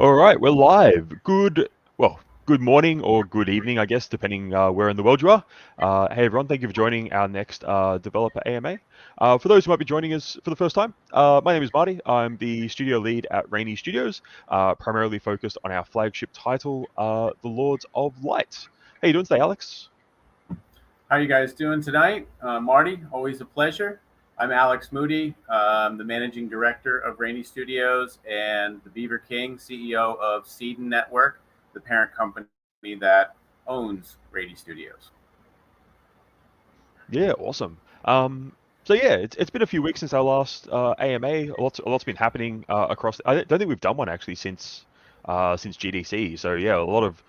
All right, we're live. Good morning or good evening, I guess, depending where in the world you are. Hey everyone, thank you for joining our next developer AMA. For those who might be joining us for the first time, my name is Marty. I'm the studio lead at Raini Studios, primarily focused on our flagship title, The Lords of Light. How you doing today, Alex? How are you guys doing tonight? Marty, always a pleasure. I'm Alex Moody, the managing director of Rainy Studios and the Beaver King, CEO of Seedon Network, the parent company that owns Rainy Studios. Yeah, awesome. So it's been a few weeks since our last AMA. A lot's been happening across. I don't think we've done one actually since GDC. So yeah, a lot of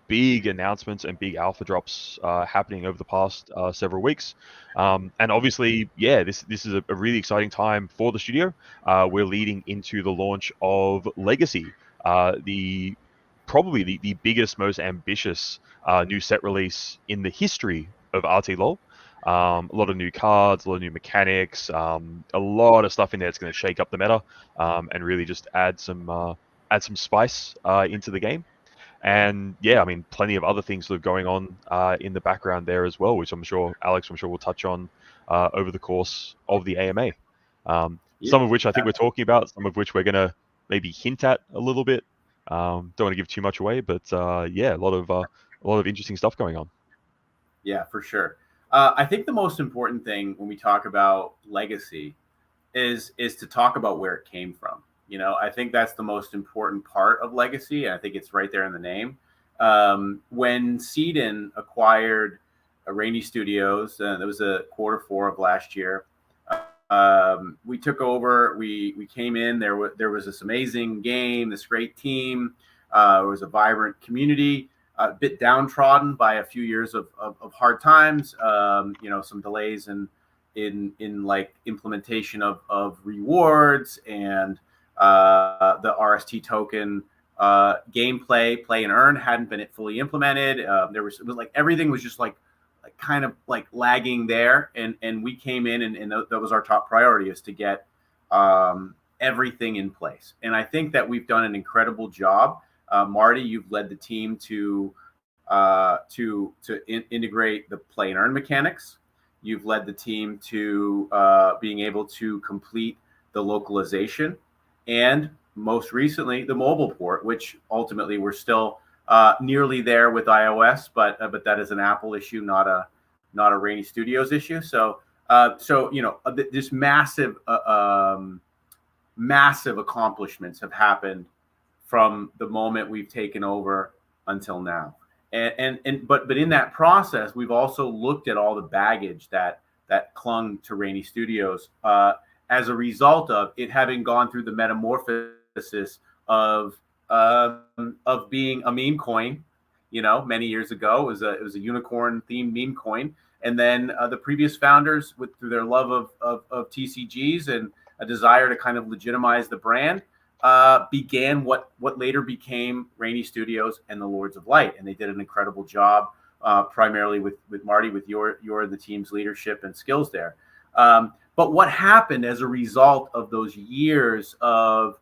big announcements and big alpha drops happening over the past several weeks. And obviously, yeah, this is a really exciting time for the studio. We're leading into the launch of Legacy, the probably the biggest, most ambitious new set release in the history of RT LoL. A lot of new cards, a lot of new mechanics, a lot of stuff in there that's going to shake up the meta and really just add some spice into the game. And yeah, I mean, plenty of other things that are going on in the background there as well, which I'm sure Alex, I'm sure we'll touch on over the course of the AMA. Yeah, Some of which I think we're talking about, some of which we're going to maybe hint at a little bit. Don't want to give too much away, but yeah, a lot of interesting stuff going on. yeah, for sure. I think the most important thing when we talk about legacy is to talk about where it came from. I think that's the most important part of legacy, and I think it's right there in the name. When Seedon acquired Rainy Studios, that was a quarter 4 of last year. We took over. We came in. There was this amazing game, this great team. There was a vibrant community. A bit downtrodden by a few years of hard times. Some delays in like implementation of rewards and the RST token gameplay, play and earn hadn't been fully implemented. It was like everything was just like kind of like lagging there, and we came in and that was our top priority, is to get everything in place. And I think that we've done an incredible job. Marty, you've led the team to integrate the play and earn mechanics. You've led the team to being able to complete the localization, and most recently the mobile port, which ultimately we're still nearly there with iOS, but that is an Apple issue, not a Rainy Studios issue. This massive accomplishments have happened from the moment we've taken over until now. But in that process, we've also looked at all the baggage that clung to Rainy Studios as a result of it having gone through the metamorphosis of being a meme coin. Many years ago, it was a unicorn themed meme coin, and then the previous founders, through their love of TCGs and a desire to kind of legitimize the brand, began what later became Rainy Studios and the Lords of Light, and they did an incredible job, primarily with Marty, with your and the team's leadership and skills there. But what happened as a result of those years of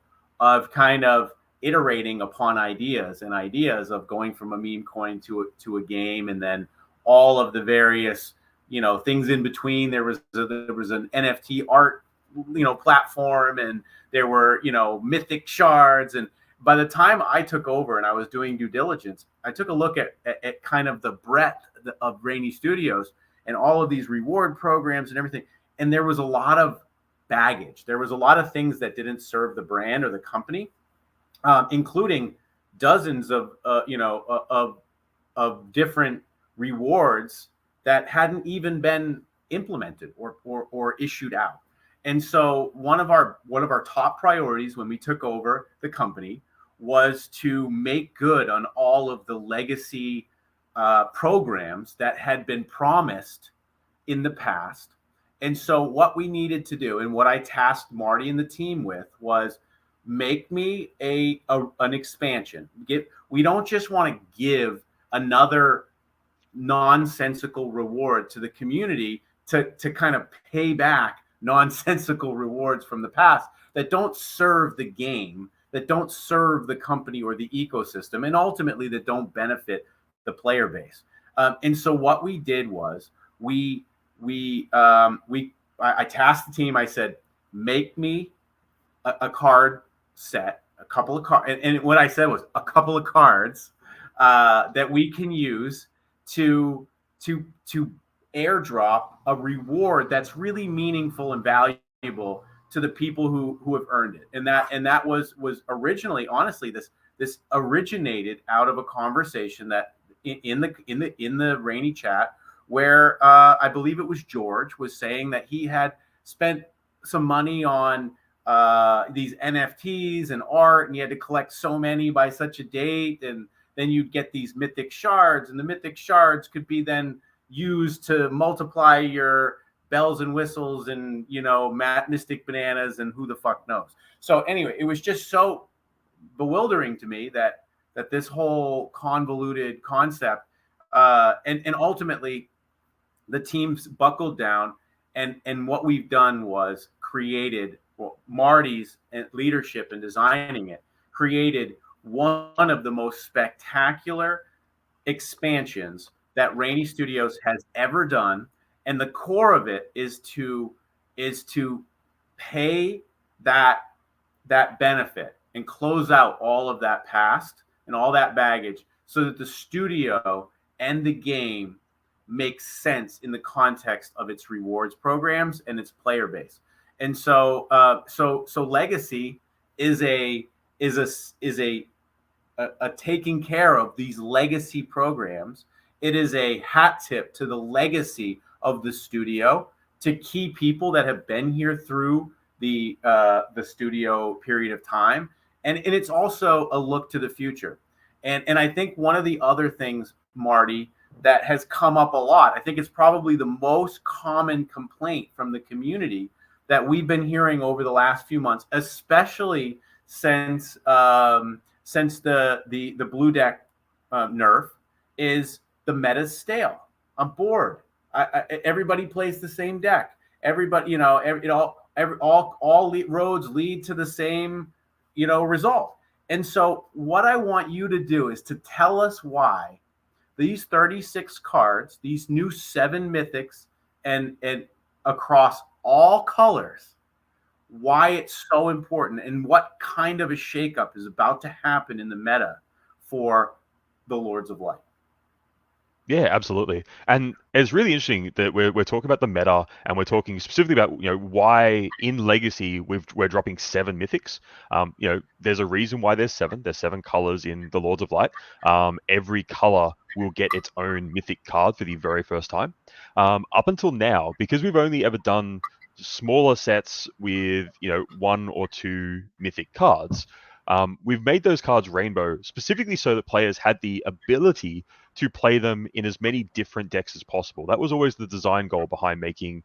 kind of iterating upon ideas of going from a meme coin to a game, and then all of the various things in between. There was an NFT art platform, and there were mythic shards. And by the time I took over and I was doing due diligence, I took a look at kind of the breadth of Rainy Studios and all of these reward programs and everything, and there was a lot of baggage. There was a lot of things that didn't serve the brand or the company, including dozens of different rewards that hadn't even been implemented or issued out. And so one of our top priorities when we took over the company was to make good on all of the legacy programs that had been promised in the past. And so what we needed to do, and what I tasked Marty and the team with, was make me an expansion. We don't just want to give another nonsensical reward to the community to kind of pay back nonsensical rewards from the past that don't serve the game, that don't serve the company or the ecosystem, and ultimately that don't benefit the player base. And so what we did was I tasked the team. I said, make me a card set, a couple of cards, and what I said was a couple of cards that we can use to to airdrop a reward that's really meaningful and valuable to the people who have earned it. And that was originally, honestly, this originated out of a conversation that in the Rainy chat, where I believe it was George was saying that he had spent some money on these NFTs and art, and you had to collect so many by such a date, and then you'd get these mythic shards, and the mythic shards could be then used to multiply your bells and whistles and mystic bananas and who the fuck knows. So anyway, it was just so bewildering to me that this whole convoluted concept, and ultimately the teams buckled down, and what we've done was created, well, Marty's leadership in designing it created one of the most spectacular expansions that Rainy Studios has ever done. And the core of it is to pay that benefit and close out all of that past and all that baggage, so that the studio and the game makes sense in the context of its rewards programs and its player base. And so legacy is a taking care of these legacy programs. It is a hat tip to the legacy of the studio, to key people that have been here through the studio period of time, and it's also a look to the future. And I think one of the other things, Marty, that has come up a lot, I think it's probably the most common complaint from the community that we've been hearing over the last few months, especially since the blue deck nerf, is the meta's stale. I'm bored. Everybody plays the same deck. Everybody, all roads lead to the same, result. And so what I want you to do is to tell us why these 36 cards, these new 7 mythics, and across all colors, why it's so important, and what kind of a shakeup is about to happen in the meta for the Lords of Light. Yeah, absolutely. And it's really interesting that we're talking about the meta, and we're talking specifically about why in Legacy we're dropping 7 mythics. There's a reason why there's 7. There's 7 colors in the Lords of Light. Every color will get its own mythic card for the very first time. Up until now, because we've only ever done smaller sets with 1 or 2 mythic cards, we've made those cards rainbow specifically so that players had the ability to play them in as many different decks as possible. That was always the design goal behind making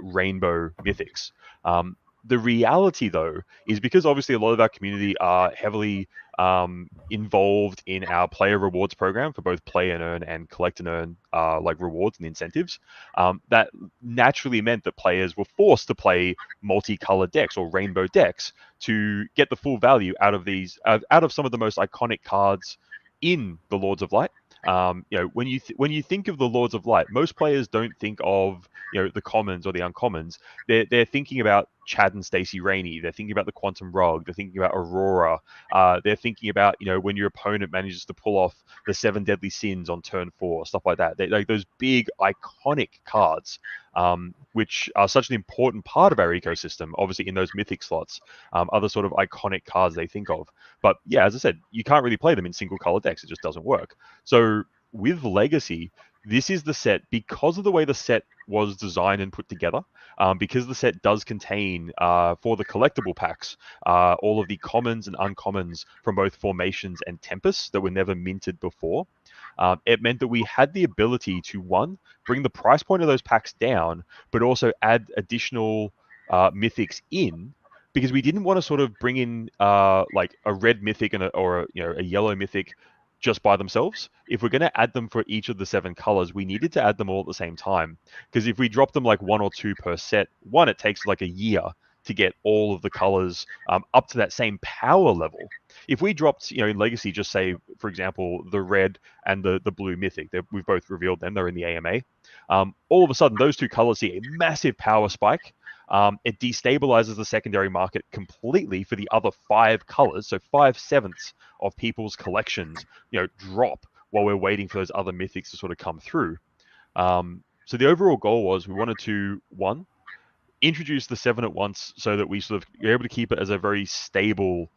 rainbow mythics. The reality, though, is because obviously a lot of our community are heavily involved in our player rewards program for both play and earn and collect and earn like rewards and incentives, that naturally meant that players were forced to play multicolored decks or rainbow decks to get the full value out of these, out of some of the most iconic cards in the Lords of Light. When you think of the Lords of Light, most players don't think of the commons or the uncommons. They're thinking about Chad and Stacey Rainey. They're thinking about the Quantum Rug. They're thinking about Aurora. They're thinking about when your opponent manages to pull off the 7 deadly sins on turn 4, stuff like that. Like those big iconic cards, which are such an important part of our ecosystem. Obviously, in those mythic slots, other sort of iconic cards they think of. But yeah, as I said, you can't really play them in single color decks. It just doesn't work. So with Legacy, this is the set, because of the way the set was designed and put together, because the set does contain, for the collectible packs, all of the commons and uncommons from both formations and tempests that were never minted before. It meant that we had the ability to, one, bring the price point of those packs down, but also add additional mythics in, because we didn't want to sort of bring in like a red mythic or a yellow mythic just by themselves. If we're going to add them for each of the 7 colors, we needed to add them all at the same time. Because if we drop them like 1 or 2 per set, one, it takes like a year to get all of the colors up to that same power level. If we dropped, in Legacy, just say, for example, the red and the blue mythic, we've both revealed them, they're in the AMA. All of a sudden, those two colors see a massive power spike. It destabilizes the secondary market completely for the other 5 colors. So 5/7 of people's collections, drop while we're waiting for those other mythics to sort of come through. So the overall goal was we wanted to, one, introduce the 7 at once so that we sort of are able to keep it as a very stable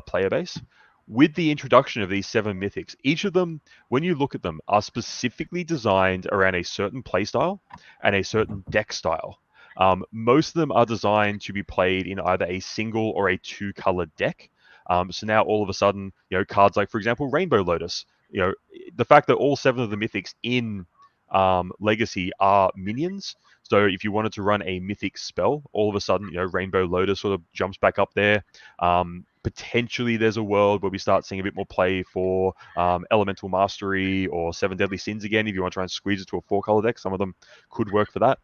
player base. With the introduction of these 7 mythics, each of them, when you look at them, are specifically designed around a certain playstyle and a certain deck style. Most of them are designed to be played in either a single or a 2-colored deck. So now all of a sudden, cards like, for example, Rainbow Lotus, the fact that all 7 of the mythics in Legacy are minions. So if you wanted to run a mythic spell, all of a sudden, Rainbow Lotus sort of jumps back up there. Potentially there's a world where we start seeing a bit more play for Elemental Mastery or 7 Deadly Sins again. If you want to try and squeeze it to a 4-color deck, some of them could work for that.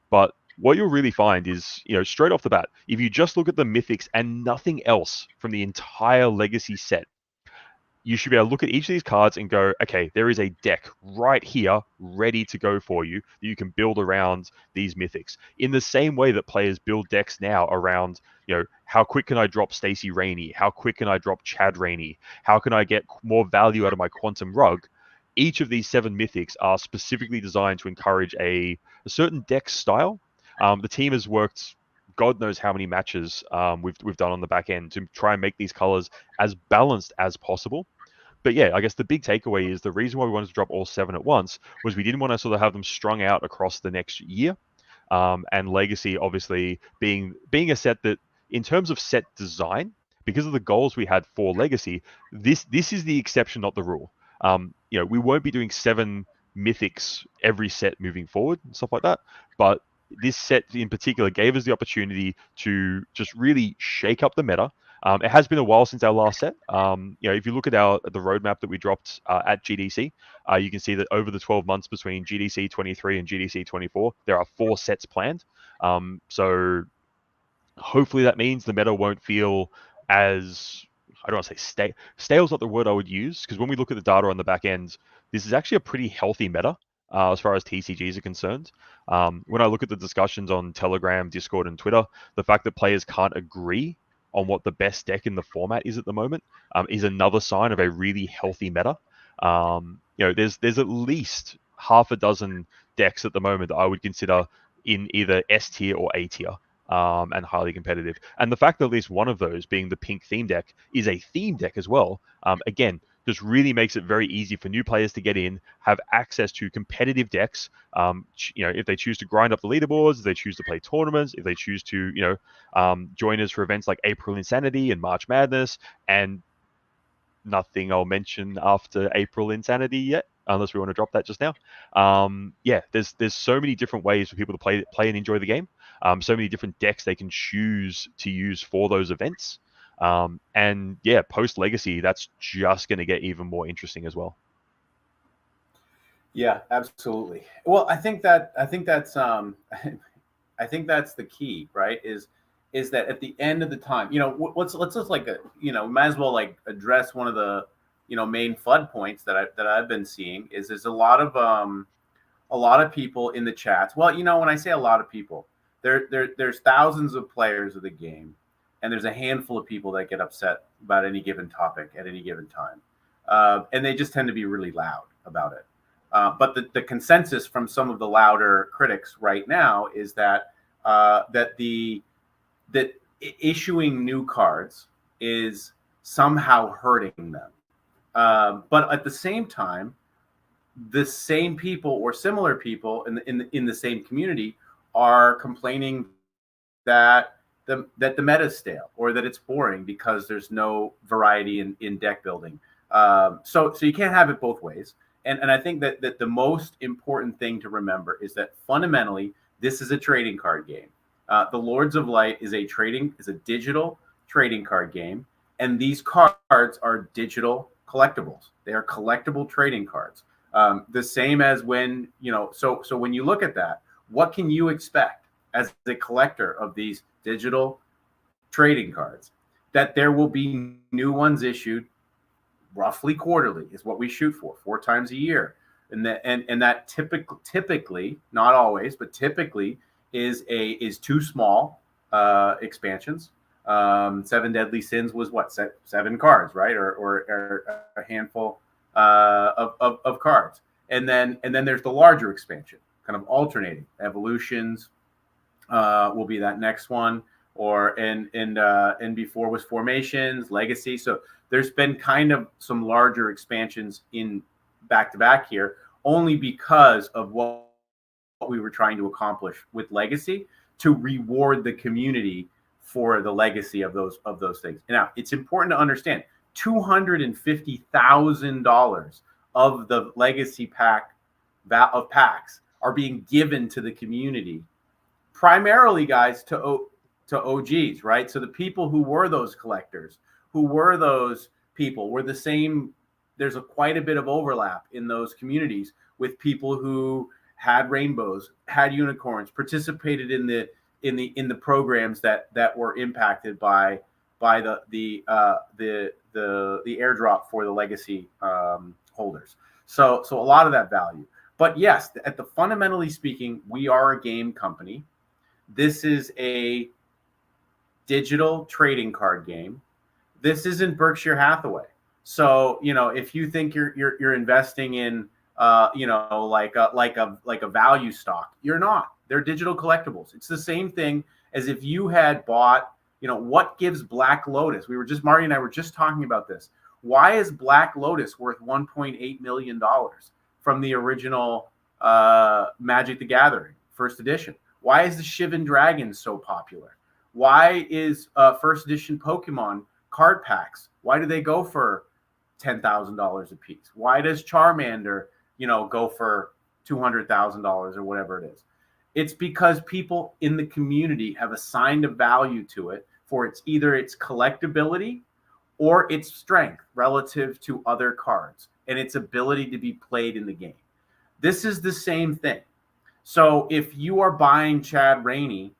But what you'll really find is, straight off the bat, if you just look at the mythics and nothing else from the entire Legacy set, you should be able to look at each of these cards and go, okay, there is a deck right here ready to go for you that you can build around these mythics. In the same way that players build decks now around, how quick can I drop Stacey Rainey? How quick can I drop Chad Rainey? How can I get more value out of my Quantum Rug? Each of these 7 mythics are specifically designed to encourage a certain deck style. The team has worked God knows how many matches we've done on the back end to try and make these colors as balanced as possible. But yeah, I guess the big takeaway is the reason why we wanted to drop all 7 at once was we didn't want to sort of have them strung out across the next year. And Legacy, obviously, being a set that, in terms of set design, because of the goals we had for Legacy, this is the exception, not the rule. We won't be doing 7 mythics every set moving forward and stuff like that. But this set in particular gave us the opportunity to just really shake up the meta. It has been a while since our last set. If you look at the roadmap that we dropped at GDC, you can see that over the 12 months between GDC 23 and GDC 24, there are 4 sets planned. So hopefully that means the meta won't feel as, I don't want to say stale is not the word I would use, because when we look at the data on the back end, this is actually a pretty healthy meta as far as TCGs are concerned. When I look at the discussions on Telegram, Discord, and Twitter, the fact that players can't agree on what the best deck in the format is at the moment is another sign of a really healthy meta. There's at least half a dozen decks at the moment that I would consider in either S tier or A tier. And highly competitive. And the fact that at least one of those, being the pink theme deck, is a theme deck as well, again, just really makes it very easy for new players to get in, have access to competitive decks. If they choose to grind up the leaderboards, if they choose to play tournaments, if they choose to, join us for events like April Insanity and March Madness, and nothing I'll mention after April Insanity yet, unless we want to drop that just now. There's so many different ways for people to play and enjoy the game. So many different decks they can choose to use for those events. Post Legacy, that's just going to get even more interesting as well. Yeah, absolutely. Well, I think that's I think that's the key, right? Is that at the end of the time, let's just might as well address one of the main FUD points that I've been seeing is there's a lot of people in the chats. Well, when I say a lot of people, there's thousands of players of the game, and there's a handful of people that get upset about any given topic at any given time, and they just tend to be really loud about it. But the consensus from some of the louder critics right now is that that issuing new cards is somehow hurting them. But at the same time, the same people or similar people in the same community are complaining that the meta is stale or that it's boring because there's no variety in deck building. So you can't have it both ways. And I think that the most important thing to remember is that fundamentally this is a trading card game. The Lords of Light is a digital trading card game, and these cards are digital collectibles. They are collectible trading cards. The same as when so when you look at that, what can you expect as a collector of these digital trading cards, that there will be new ones issued roughly quarterly is what we shoot for, 4 times a year. And that typically, not always, but typically is two small expansions. Seven Deadly Sins was what, 7 cards, right? Or a handful of cards. And then there's the larger expansion, kind of alternating. Evolutions will be that next one, or and before was Formations, Legacy. So there's been kind of some larger expansions in back to back here, only because of what we were trying to accomplish with Legacy, to reward the community for the legacy of those things. Now, it's important to understand $250,000 of the Legacy pack of packs are being given to the community, primarily, guys, to OGs, right? So the people who were those collectors, who were those people, were the same. There's quite a bit of overlap in those communities with people who had rainbows, had unicorns, participated in the programs that were impacted by the airdrop for the Legacy holders. So a lot of that value. But yes, at the fundamentally speaking, we are a game company. This is a digital trading card game. This isn't Berkshire Hathaway. So, if you think you're investing in like a value stock, you're not. They're digital collectibles. It's the same thing as if you had bought, what gives Black Lotus? Marty and I were just talking about this. Why is Black Lotus worth $1.8 million from the original Magic the Gathering first edition? Why is the Shivan Dragon so popular? Why is first edition Pokemon card packs, why do they go for $10,000 a piece? Why does Charmander, go for $200,000 or whatever it is? It's because people in the community have assigned a value to it for either its collectability or its strength relative to other cards and its ability to be played in the game. This is the same thing. So if you are buying Chad Rainey,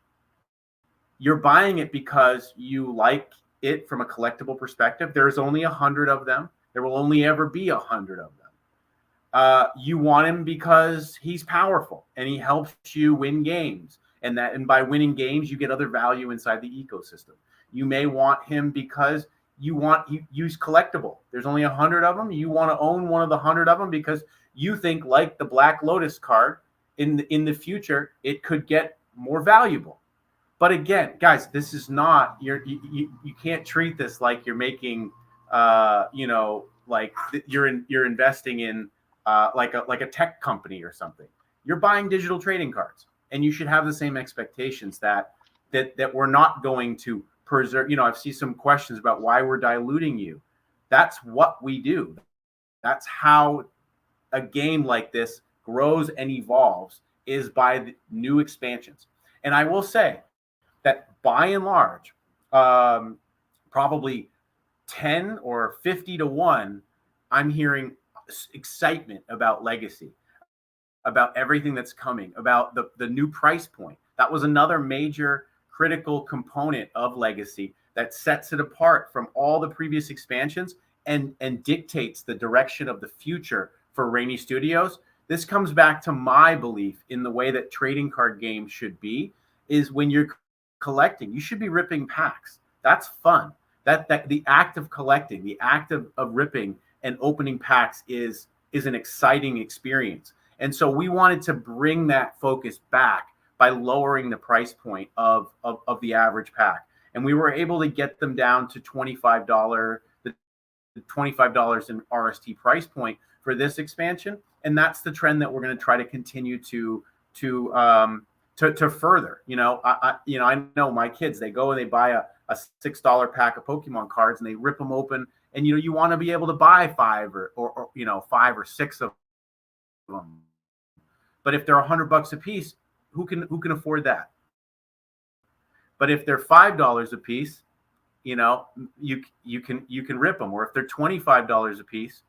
you're buying it because you like it from a collectible perspective. There's only 100 of them. There will only ever be 100 of them. You want him because he's powerful and he helps you win games. And by winning games, you get other value inside the ecosystem. You may want him because he's collectible. There's only 100 of them. You want to own one of the 100 of them because you think, like the Black Lotus card, in the future, it could get more valuable. But again, guys, this is not you can't treat this like you're making like you're investing in like a tech company or something. You're buying digital trading cards, and you should have the same expectations that we're not going to preserve. I've seen some questions about why we're diluting you. That's what we do. That's how a game like this grows and evolves, is by the new expansions. And I will say that by and large, probably 10 or 50 to 1, I'm hearing excitement about Legacy, about everything that's coming, about the new price point. That was another major critical component of Legacy that sets it apart from all the previous expansions and dictates the direction of the future for Raini Studios. This comes back to my belief in the way that trading card games should be, is when you're collecting, you should be ripping packs. That's fun. That the act of collecting, the act of ripping and opening packs is an exciting experience. And so we wanted to bring that focus back by lowering the price point of the average pack. And we were able to get them down to $25, the $25 in RST price point for this expansion. And that's the trend that we're going to try to continue to further. I know my kids, they go and they buy a $6 pack of Pokemon cards and they rip them open, and you want to be able to buy 5 or 5 or 6 of them. But if they're $100 a piece, who can afford that? But if they're $5 a piece, you can rip them. Or if they're $25 a piece,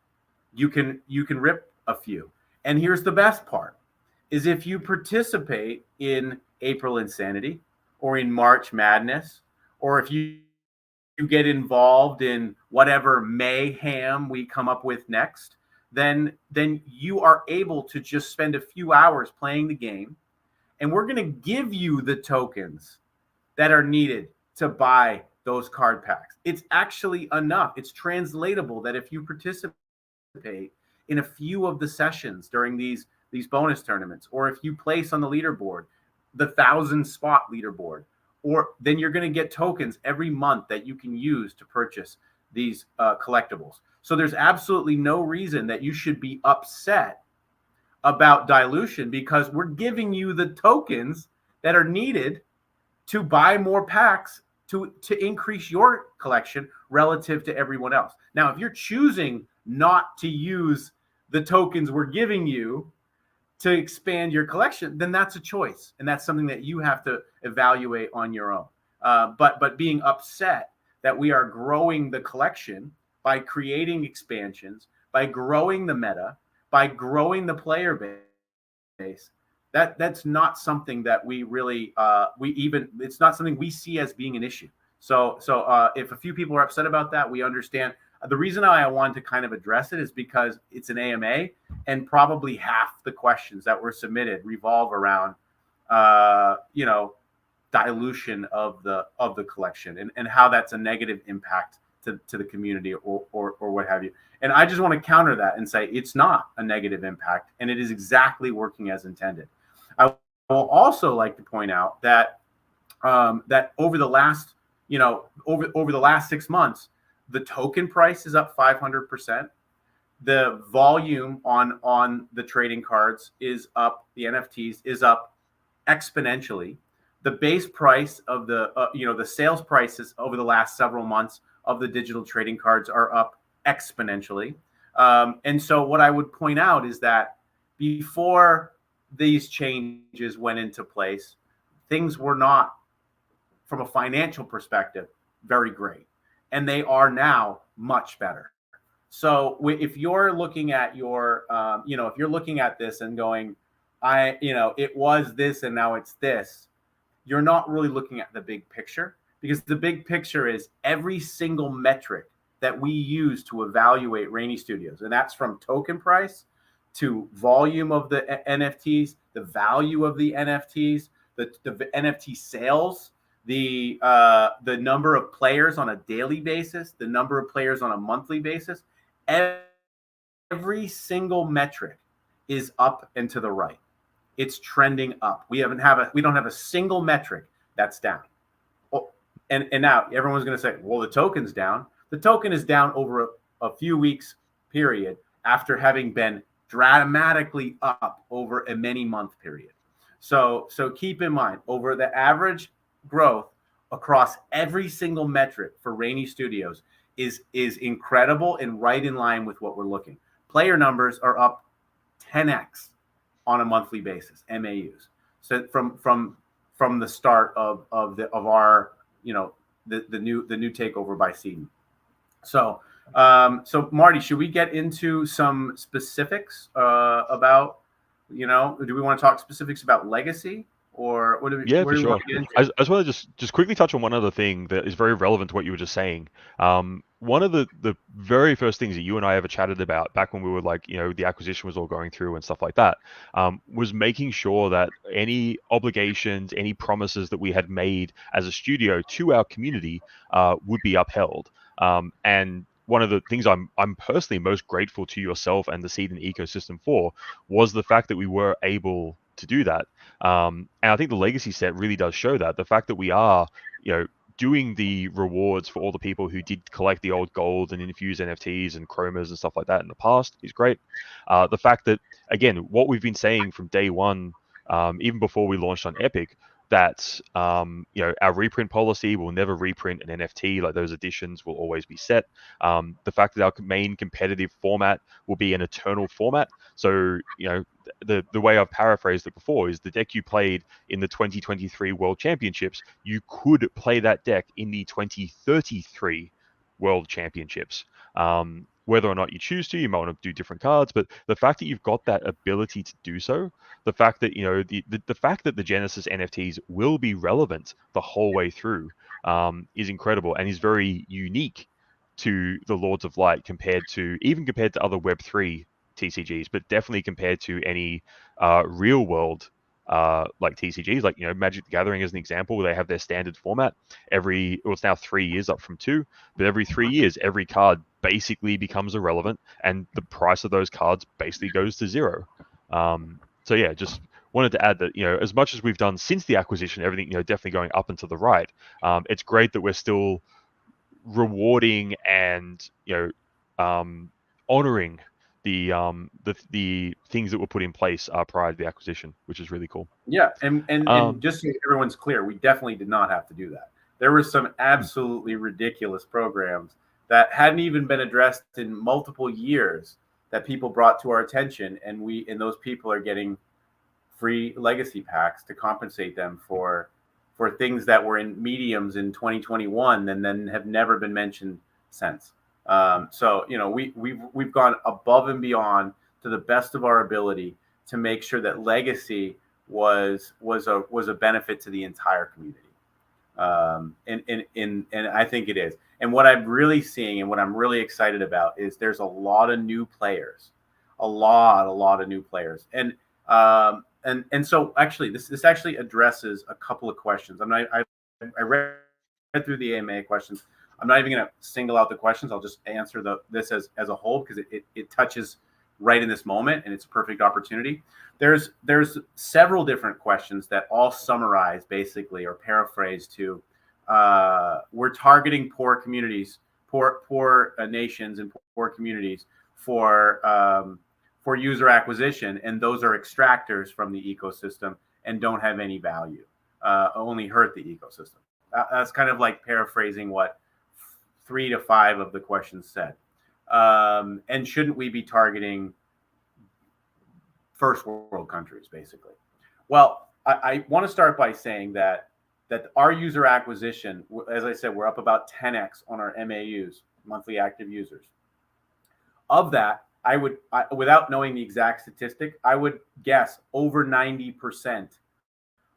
you can rip a few. And here's the best part, is if you participate in April Insanity or in March Madness or if you get involved in whatever mayhem we come up with next, then you are able to just spend a few hours playing the game, and we're going to give you the tokens that are needed to buy those card packs. It's actually enough. It's translatable that if you participate in a few of the sessions during these bonus tournaments, or if you place on the leaderboard, the 1,000 spot leaderboard, or then you're going to get tokens every month that you can use to purchase these collectibles. So there's absolutely no reason that you should be upset about dilution, because we're giving you the tokens that are needed to buy more packs to increase your collection relative to everyone else. Now, if you're choosing not to use the tokens we're giving you to expand your collection, then that's a choice, and that's something that you have to evaluate on your own. But being upset that we are growing the collection by creating expansions, by growing the meta, by growing the player base, that's not something that we really it's not something we see as being an issue. So if a few people are upset about that, we understand. The reason I wanted to kind of address it is because it's an AMA, and probably half the questions that were submitted revolve around dilution of the collection, and how that's a negative impact to the community, or what have you. And I just want to counter that and say it's not a negative impact, and it is exactly working as intended. I will also like to point out that that over the last over the last 6 months, the token price is up 500%. The volume on the trading cards is up. The NFTs is up exponentially. The base price of the sales prices over the last several months of the digital trading cards are up exponentially. And so what I would point out is that before these changes went into place, things were not, from a financial perspective, very great. And they are now much better. So if you're looking at if you're looking at this and going, it was this and now it's this, you're not really looking at the big picture, because the big picture is every single metric that we use to evaluate Raini Studios. And that's from token price to volume of the NFTs, the value of the NFTs, the NFT sales, the number of players on a daily basis, the number of players on a monthly basis. Every single metric is up and to the right. It's trending up. We don't have a single metric that's down. Oh, and now everyone's going to say, well, the token's down. The token is down over a few weeks period after having been dramatically up over a many month period. So keep in mind, over the average growth across every single metric for Raini Studios is incredible and right in line with what we're looking. Player numbers are up 10x on a monthly basis, MAUs. So from the start of our the new takeover by Seedon. So Marty, should we get into some specifics about, do we want to talk specifics about legacy, or what do we? Yeah, Where for do we sure. want to get into? I just want to just quickly touch on one other thing that is very relevant to what you were just saying. One of the very first things that you and I ever chatted about back when we were the acquisition was all going through and stuff like that, was making sure that any obligations, any promises that we had made as a studio to our community would be upheld. And one of the things I'm personally most grateful to yourself and the Seedon ecosystem for was the fact that we were able to do that. And I think the legacy set really does show that. The fact that we are, doing the rewards for all the people who did collect the old gold and infuse NFTs and chromas and stuff like that in the past is great. The fact that, again, what we've been saying from day one, even before we launched on Epic, that our reprint policy will never reprint an NFT. Like, those editions will always be set. The fact that our main competitive format will be an eternal format. So the way I've paraphrased it before is the deck you played in the 2023 World Championships, you could play that deck in the 2033 World Championships. whether or not you choose to. You might want to do different cards, but the fact that you've got that ability to do so, the fact that the fact that the Genesis NFTs will be relevant the whole way through is incredible and is very unique to the Lords of Light compared to other Web3 TCGs, but definitely compared to any real world like TCGs, like Magic the Gathering as an example, where they have their standard format. It's now 3 years up from two, but every 3 years, every card basically becomes irrelevant, and the price of those cards basically goes to zero. So yeah, just wanted to add that as much as we've done since the acquisition, everything definitely going up and to the right. It's great that we're still rewarding and honoring the things that were put in place prior to the acquisition, which is really cool. Yeah, and just so everyone's clear, we definitely did not have to do that. There were some absolutely ridiculous programs that hadn't even been addressed in multiple years that people brought to our attention, and those people are getting free legacy packs to compensate them for things that were in mediums in 2021 and then have never been mentioned since. So we've gone above and beyond to the best of our ability to make sure that legacy was a benefit to the entire community. And I think it is. And what I'm really seeing and what I'm really excited about is there's a lot of new players, a lot of new players. And so actually this actually addresses a couple of questions. I read through the AMA questions. I'm not even going to single out the questions. I'll just answer this as a whole because it touches right in this moment and it's a perfect opportunity. There's several different questions that all summarize basically or paraphrase to we're targeting poor communities, poor nations and poor communities for user acquisition, and those are extractors from the ecosystem and don't have any value, only hurt the ecosystem. That's kind of like paraphrasing what 3 to 5 of the questions said. And shouldn't we be targeting first world countries, basically? Well, I want to start by saying that our user acquisition, as I said, we're up about 10x on our MAUs, monthly active users. Of that, without knowing the exact statistic, I would guess over 90%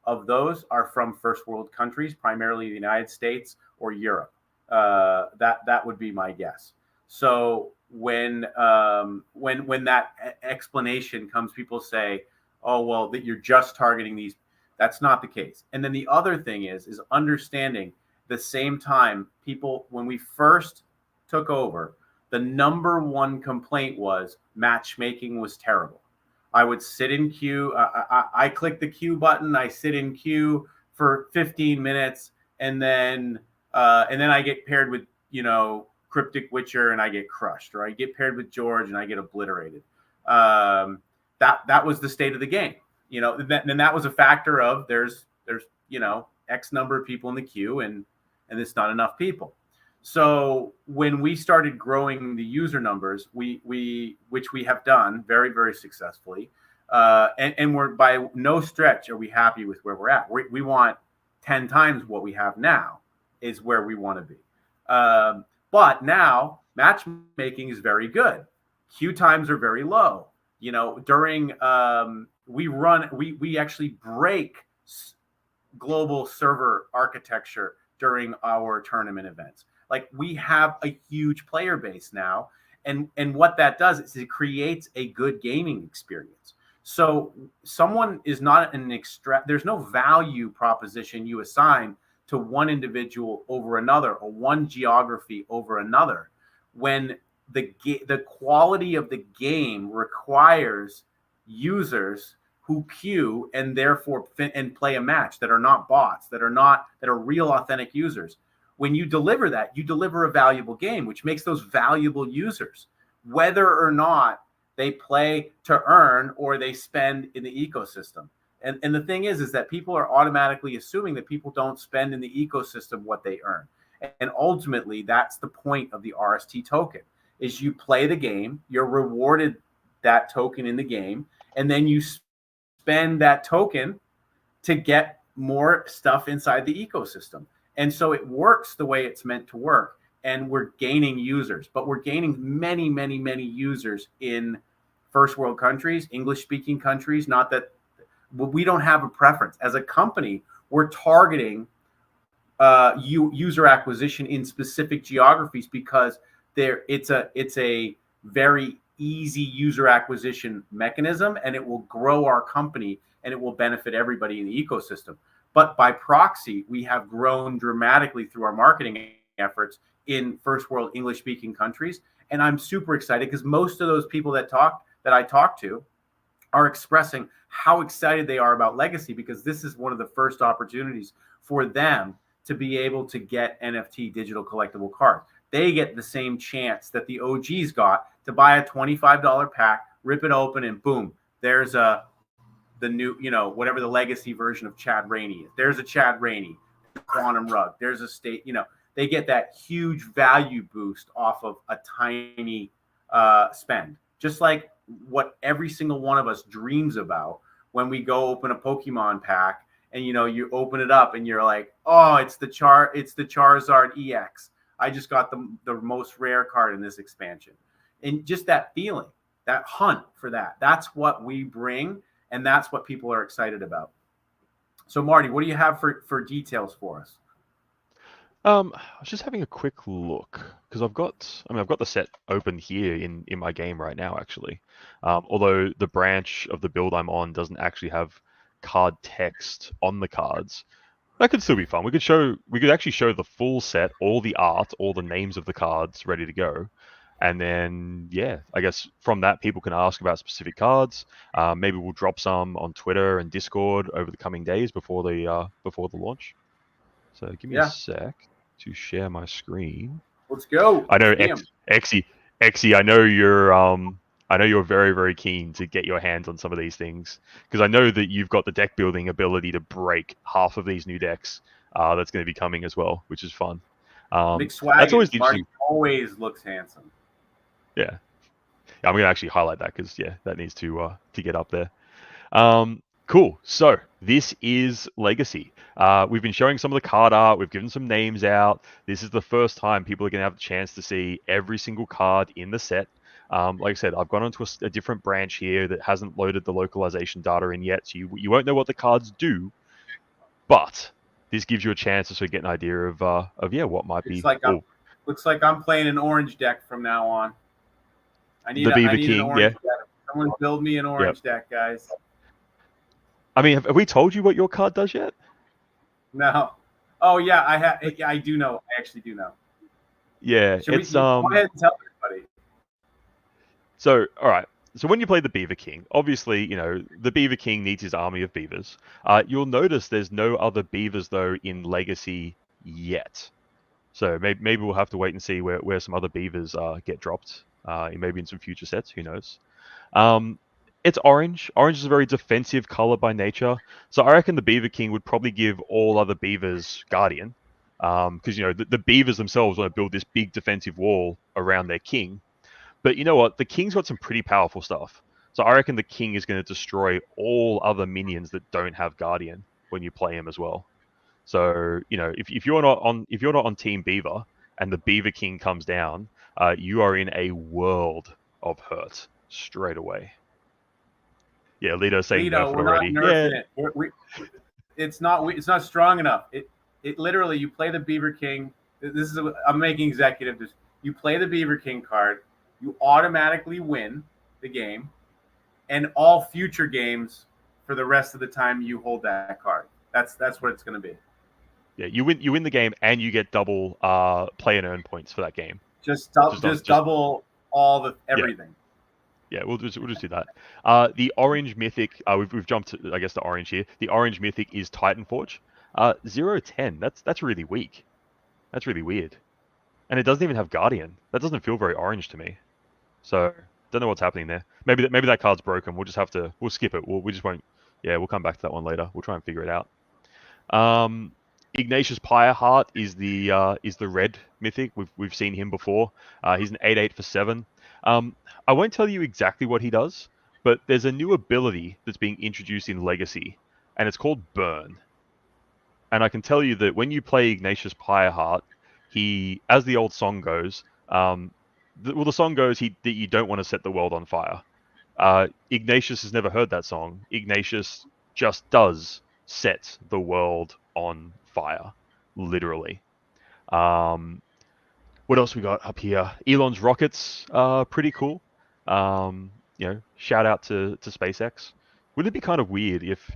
of those are from first world countries, primarily the United States or Europe. That would be my guess. So when that explanation comes, people say, "Oh, well, that you're just targeting these." That's not the case. And then the other thing is understanding the same time people, when we first took over, the number one complaint was matchmaking was terrible. I would sit in queue. I click the queue button. I sit in queue for 15 minutes, and then I get paired with Cryptic Witcher and I get crushed, or I get paired with George and I get obliterated. That was the state of the game, and that was a factor of there's X number of people in the queue and it's not enough people. So when we started growing the user numbers, which we have done very, very successfully, and we're by no stretch are we happy with where we're at. We want 10 times what we have now is where we want to be. But now matchmaking is very good. Queue times are very low. During we actually break global server architecture during our tournament events. Like, we have a huge player base now, and what that does is it creates a good gaming experience. So someone is not there's no value proposition you assign to one individual over another or one geography over another when the quality of the game requires users who queue and therefore and play a match that are not bots, that are real authentic users. When you deliver that, you deliver a valuable game, which makes those valuable users, whether or not they play to earn or they spend in the ecosystem. And the thing is that people are automatically assuming that people don't spend in the ecosystem what they earn. And ultimately, that's the point of the RST token, is you play the game, you're rewarded that token in the game, and then you spend that token to get more stuff inside the ecosystem. And so it works the way it's meant to work. and we're gaining users, but we're gaining many, many, many users in first world countries, English speaking countries. Not that we don't have a preference as a company. We're targeting user acquisition in specific geographies because it's a very easy user acquisition mechanism, and it will grow our company and it will benefit everybody in the ecosystem. But by proxy, we have grown dramatically through our marketing efforts in first world English speaking countries. And I'm super excited because most of those people that I talk to are expressing how excited they are about Legacy, because this is one of the first opportunities for them to be able to get NFT digital collectible cards. They get the same chance that the OGs got to buy a $25 pack, rip it open, and boom, there's the new, whatever the Legacy version of Chad Rainey is. There's a Chad Rainey, Quantum Rug. There's a state, they get that huge value boost off of a tiny spend. Just like what every single one of us dreams about when we go open a Pokemon pack and you open it up and you're like, oh, it's the Charizard EX. I just got the most rare card in this expansion. And just that feeling, that hunt for that's what we bring, and that's what people are excited about. So Marty, what do you have for details for us? I was just having a quick look because I've got the set open here in my game right now, actually. Although the branch of the build I'm on doesn't actually have card text on the cards, that could still be fun. We could actually show the full set, all the art, all the names of the cards ready to go, and then I guess from that people can ask about specific cards. Maybe we'll drop some on Twitter and Discord over the coming days before the launch. So give me a sec to share my screen. Let's go. I know Exy, I know you're very, very keen to get your hands on some of these things, because I know that you've got the deck building ability to break half of these new decks that's going to be coming as well, which is fun. That's always Marty always looks handsome. Yeah, I'm going to actually highlight that because that needs to get up there. Cool. So this is Legacy. We've been showing some of the card art. We've given some names out. This is the first time people are going to have the chance to see every single card in the set. Like I said, I've gone onto a different branch here that hasn't loaded the localization data in yet, so you won't know what the cards do. But this gives you a chance to sort of get an idea of what might be. Looks like I'm playing an orange deck from now on. I need Beaver King, an orange deck. Someone build me an orange deck, guys. I mean, have we told you what your card does yet? No. Oh yeah, I do know. I actually do know. Yeah, go ahead and tell everybody. So, all right. So when you play the Beaver King, obviously, the Beaver King needs his army of beavers. You'll notice there's no other beavers though in Legacy yet. So maybe we'll have to wait and see where some other beavers get dropped. Maybe in some future sets. Who knows? It's orange. Orange is a very defensive color by nature. So I reckon the Beaver King would probably give all other beavers Guardian. Because, the beavers themselves want to build this big defensive wall around their king. But you know what? The King's got some pretty powerful stuff. So I reckon the King is going to destroy all other minions that don't have Guardian when you play him as well. So, if you're not on Team Beaver and the Beaver King comes down, you are in a world of hurt straight away. Yeah, Lito saying nerf it already. Not nerfing it. It's not strong enough. It literally, you play the Beaver King. I'm making executive. You play the Beaver King card, you automatically win the game, and all future games for the rest of the time you hold that card. That's what it's going to be. Yeah, you win the game and you get double play and earn points for that game. Just double all the everything. Yeah, we'll just do that. The orange mythic, we've jumped to, I guess, the orange here. The orange mythic is Titanforge. 0-10. That's really weak. That's really weird. And it doesn't even have Guardian. That doesn't feel very orange to me. So don't know what's happening there. Maybe that card's broken. We'll skip it. We just won't. Yeah, we'll come back to that one later. We'll try and figure it out. Ignatius Pyreheart is the red mythic. We've seen him before. He's an 8/8 for 7. I won't tell you exactly what he does, but there's a new ability that's being introduced in Legacy, and it's called Burn. And I can tell you that when you play Ignatius Pyreheart, he, as the old song goes, the song goes that you don't want to set the world on fire. Ignatius has never heard that song. Ignatius just does set the world on fire, literally. Um, what else we got up here? Elon's rockets are pretty cool. Shout out to SpaceX. Wouldn't it be kind of weird if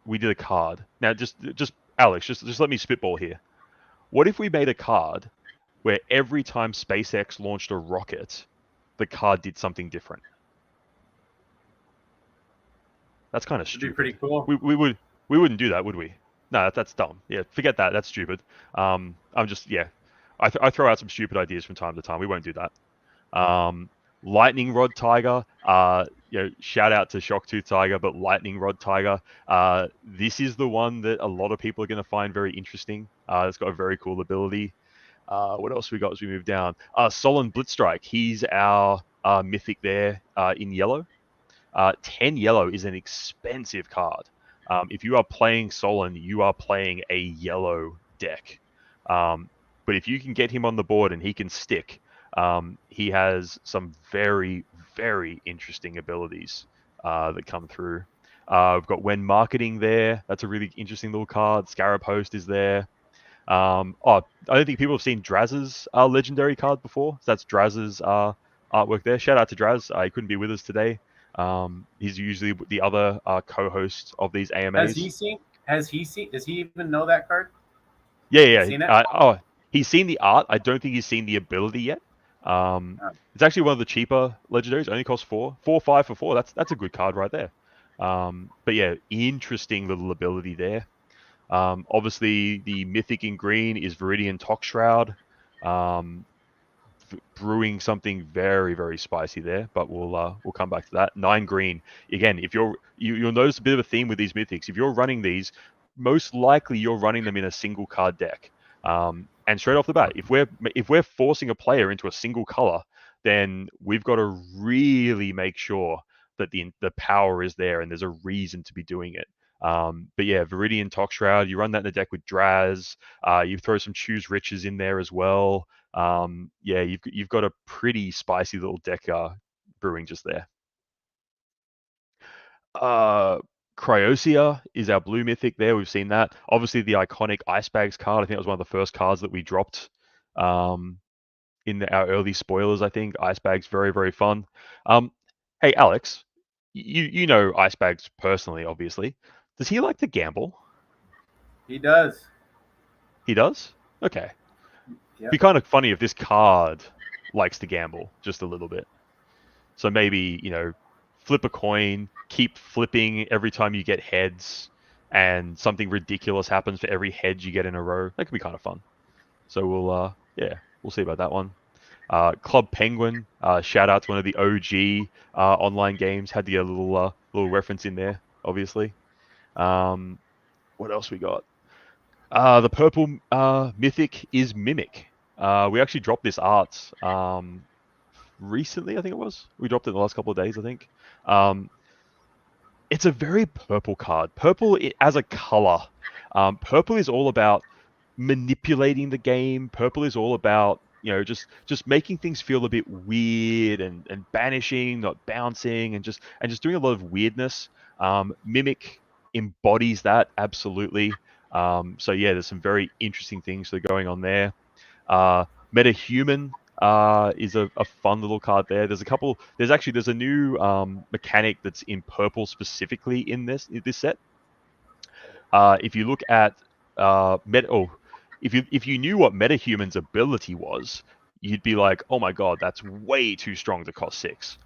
we did a card? Now, just Alex, just let me spitball here. What if we made a card where every time SpaceX launched a rocket, the card did something different? That's kind of It'd be pretty stupid. cool. We wouldn't do that, would we? No, that's dumb. Yeah, forget that. That's stupid. I'm just yeah. I throw out some stupid ideas from time to time. We won't do that. Um, Lightning Rod Tiger. Shout out to Shocktooth Tiger, but Lightning Rod Tiger. This is the one that a lot of people are going to find very interesting. It's got a very cool ability. What else we got as we move down? Solon Blitzstrike. He's our mythic there in yellow. 10 yellow is an expensive card. If you are playing Solon, you are playing a yellow deck. But if you can get him on the board and he can stick, he has some very, very interesting abilities that come through. We've got When Marketing there. That's a really interesting little card. Scarab Host is there. I don't think people have seen Draz's legendary card before. So that's Draz's artwork there. Shout out to Draz. He couldn't be with us today. He's usually the other co-host of these AMAs. Has he seen? Does he even know that card? Yeah. Seen it? He's seen the art. I don't think he's seen the ability yet. It's actually one of the cheaper legendaries. Only costs 4 or 5 for 4. That's a good card right there. But yeah, interesting little ability there. Obviously, the mythic in green is Viridian Toxshroud, brewing something very, very spicy there. But we'll come back to that. 9 green again. If you'll notice a bit of a theme with these mythics. If you're running these, most likely you're running them in a single card deck. And straight off the bat, if we're forcing a player into a single color, then we've got to really make sure that the power is there and there's a reason to be doing it. But yeah, Viridian Toxshroud, you run that in the deck with Draz. You throw some Choose Riches in there as well. You've got a pretty spicy little deck brewing just there. Cryosia is our blue mythic there. We've seen that. Obviously, the iconic Ice Bags card. I think it was one of the first cards that we dropped in our early spoilers, I think. Ice Bags, very, very fun. Hey, Alex, you know Ice Bags personally, obviously. Does he like to gamble? He does. He does? Okay. Yep. Be kind of funny if this card likes to gamble just a little bit. So maybe, flip a coin, keep flipping every time you get heads, and something ridiculous happens for every head you get in a row. That could be kind of fun. So we'll see about that one. Club Penguin, shout out to one of the OG online games. Had to get a little reference in there, obviously. What else we got? The purple mythic is Mimic. We actually dropped this art recently, I think it was. We dropped it in the last couple of days, I think. It's a very purple card. Purple as a color. Purple is all about manipulating the game. Purple is all about just making things feel a bit weird and banishing, not bouncing, and just doing a lot of weirdness. Mimic embodies that absolutely. So yeah, there's some very interesting things that are going on there. Metahuman is a fun little card there. There's a new mechanic that's in purple specifically in this set. If you look at if you knew what Metahuman's ability was, you'd be like, oh my god, that's way too strong to cost 6.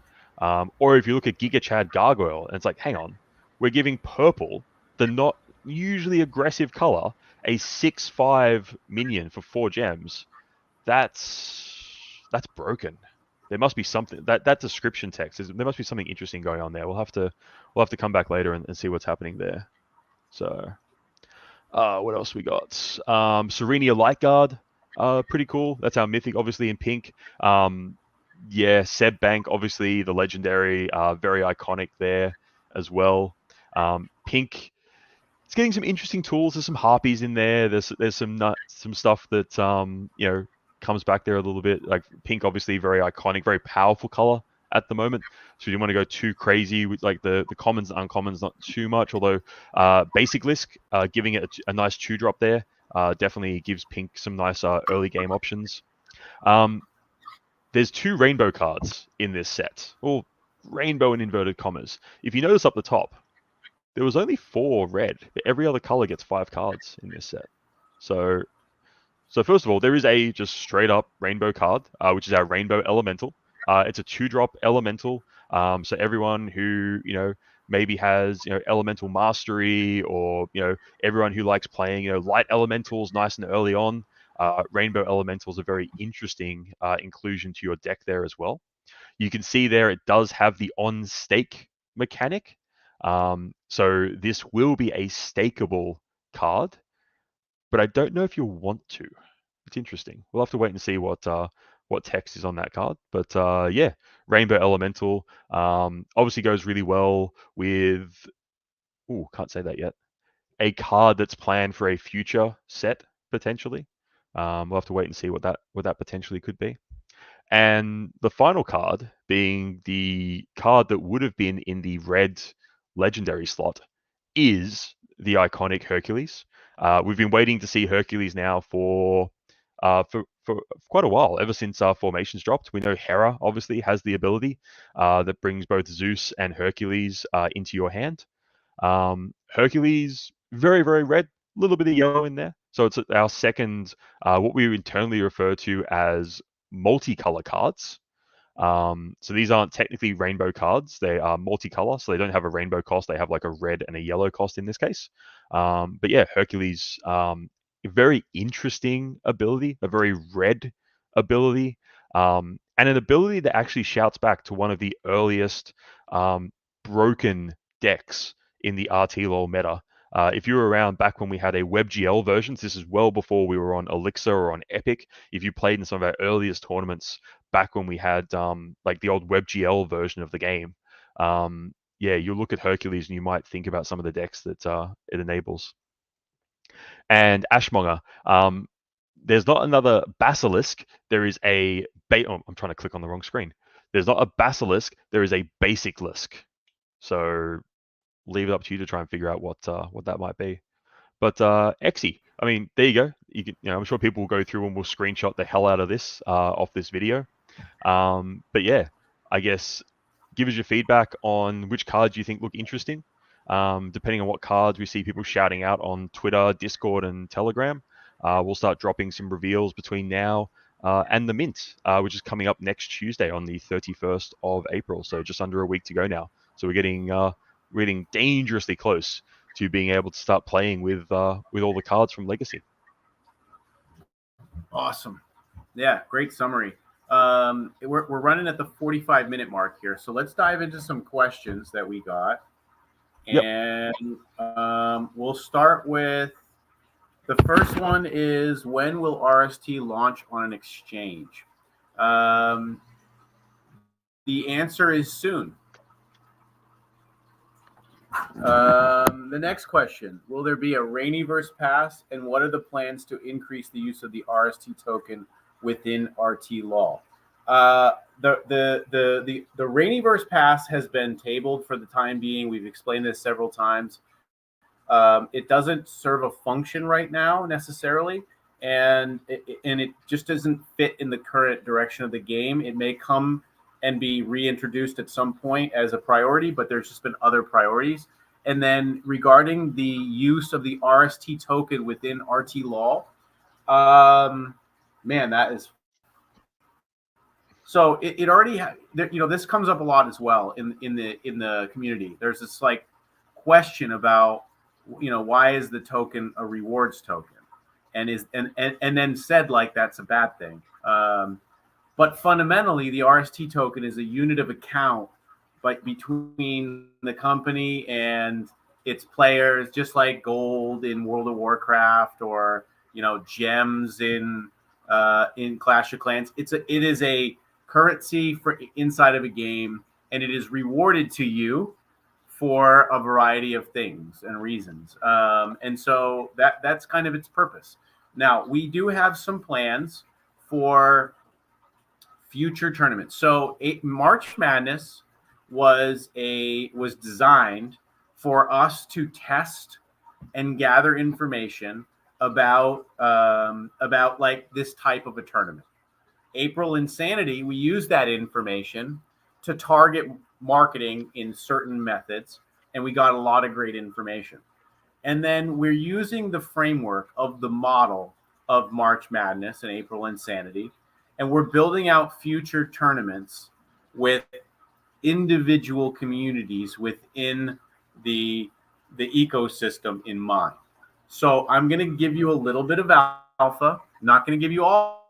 Or if you look at Giga Chad Gargoyle, and it's like, hang on, we're giving purple, the not usually aggressive color, a 6/5 minion for 4 gems. That's broken. There must be something that description text there must be something interesting going on there. We'll have to come back later and see what's happening there. So, what else we got? Serenia Lightguard, pretty cool. That's our mythic, obviously in pink. Seb Bank, obviously the legendary, very iconic there as well. Pink. it's getting some interesting tools. There's some harpies in there. There's some stuff that comes back there a little bit. Like pink, obviously very iconic, very powerful color at the moment. So you don't want to go too crazy with like the commons and uncommons, not too much. Although basic Lisk, giving it a nice 2-drop there, definitely gives pink some nice early game options. There's 2 rainbow cards in this set. Well, rainbow in inverted commas. If you notice up the top, there was only 4 red, but every other color gets 5 cards in this set. So first of all, there is a just straight up rainbow card, which is our rainbow elemental. It's a 2-drop elemental. So everyone who maybe has elemental mastery, or everyone who likes playing light elementals nice and early on, rainbow elementals are very interesting inclusion to your deck there as well. You can see there it does have the on stake mechanic. So this will be a stakeable card, but I don't know if you'll want to. It's interesting. We'll have to wait and see what text is on that card. But yeah, Rainbow Elemental obviously goes really well with. Ooh, can't say that yet. A card that's planned for a future set potentially. We'll have to wait and see what that potentially could be. And the final card being the card that would have been in the red legendary slot is the iconic Hercules. We've been waiting to see Hercules now for quite a while, ever since formations dropped. We know Hera obviously has the ability that brings both Zeus and Hercules into your hand. Hercules, very, very red, a little bit of yellow in there. So it's our second, what we internally refer to as multicolor cards. So these aren't technically rainbow cards. They are multicolor, so they don't have a rainbow cost. They have like a red and a yellow cost in this case. But yeah, Hercules, a very interesting ability, a very red ability, and an ability that actually shouts back to one of the earliest broken decks in the RT LoL meta. If you were around back when we had a WebGL version, this is well before we were on Elixir or on Epic. If you played in some of our earliest tournaments back when we had like the old WebGL version of the game, yeah, you look at Hercules and you might think about some of the decks that it enables. And Ashmonger, there's not another Basilisk. There is a oh, I'm trying to click on the wrong screen. There's not a Basilisk. There is a Basic Lisk. So leave it up to you to try and figure out what that might be. But Exy, I mean, there you go. I'm sure people will go through and will screenshot the hell out of this off this video. But yeah, I guess give us your feedback on which cards you think look interesting. Depending on what cards we see people shouting out on Twitter, Discord, and Telegram, we'll start dropping some reveals between now and the Mint, which is coming up next Tuesday on the 31st of April. So just under a week to go now. So we're getting dangerously close to being able to start playing with all the cards from Legacy. Awesome. Yeah, great summary. We're running at the 45-minute mark here, so let's dive into some questions that we got. And we'll start with the first one is, when will RST launch on an exchange? The answer is soon. The next question, will there be a Rainiverse pass, and what are the plans to increase the use of the RST token within RT LoL? The Rainiverse pass has been tabled for the time being. We've explained this several times. It doesn't serve a function right now necessarily, and it just doesn't fit in the current direction of the game. It may come and be reintroduced at some point as a priority, but there's just been other priorities. And then regarding the use of the RST token within RT LoL, man, that is so. It already this comes up a lot as well in the community. There's this like question about why is the token a rewards token, and then said like that's a bad thing. But fundamentally, the RST token is a unit of account, but between the company and its players, just like gold in World of Warcraft, or gems in Clash of Clans. It is a currency for inside of a game, and it is rewarded to you for a variety of things and reasons. And so that's kind of its purpose. Now, we do have some plans for future tournaments. So March Madness was designed for us to test and gather information about like this type of a tournament. April Insanity, we use that information to target marketing in certain methods, and we got a lot of great information. And then we're using the framework of the model of March Madness and April Insanity, and we're building out future tournaments with individual communities within the ecosystem in mind. So I'm going to give you a little bit of alpha, not going to give you all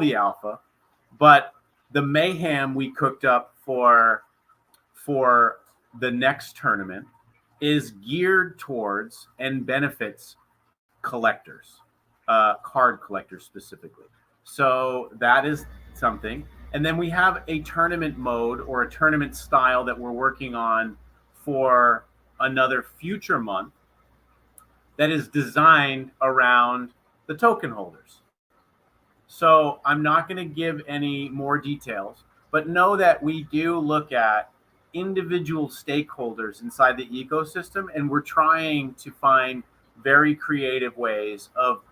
the alpha, but the mayhem we cooked up for the next tournament is geared towards and benefits collectors, card collectors specifically. So that is something. And then we have a tournament mode or a tournament style that we're working on for another future month that is designed around the token holders. So I'm not going to give any more details, but know that we do look at individual stakeholders inside the ecosystem, and we're trying to find very creative ways of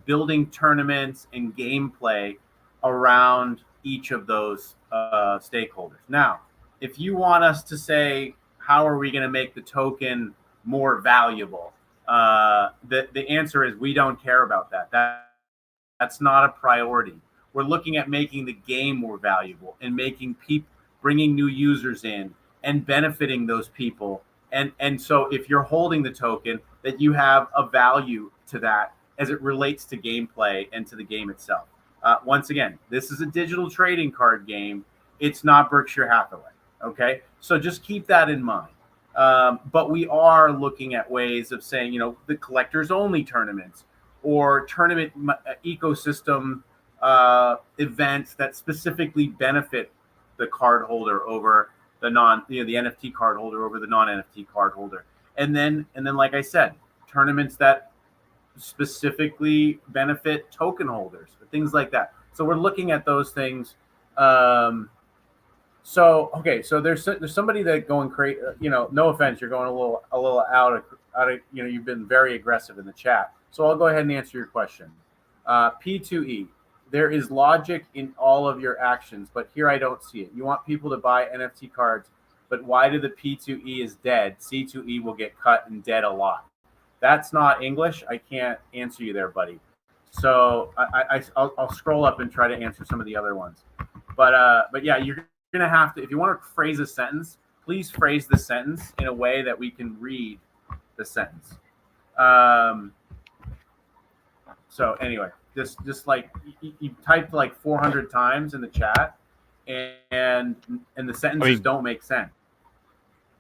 building tournaments and gameplay around each of those stakeholders. Now, if you want us to say, how are we going to make the token more valuable? The answer is we don't care about that. That's not a priority. We're looking at making the game more valuable and making people, bringing new users in and benefiting those people. And so if you're holding the token, that you have a value to that as it relates to gameplay and to the game itself. Once again, this is a digital trading card game. It's not Berkshire Hathaway. Okay, so just keep that in mind. But we are looking at ways of saying, the collectors only tournaments or tournament ecosystem events that specifically benefit the card holder over the the NFT card holder over the non-NFT card holder. And then, like I said, tournaments that specifically benefit token holders, things like that. So we're looking at those things. So there's somebody that going crazy. No offense, you're going a little out of. You've been very aggressive in the chat. So I'll go ahead and answer your question. P2E. There is logic in all of your actions, but here I don't see it. You want people to buy NFT cards, but why do the P2E is dead? C2E will get cut and dead a lot. That's not English. I can't answer you there, buddy. So I'll scroll up and try to answer some of the other ones. But yeah, you're gonna have to, if you want to phrase a sentence, please phrase the sentence in a way that we can read the sentence. So anyway, just like you typed like 400 times in the chat, and the sentences don't make sense.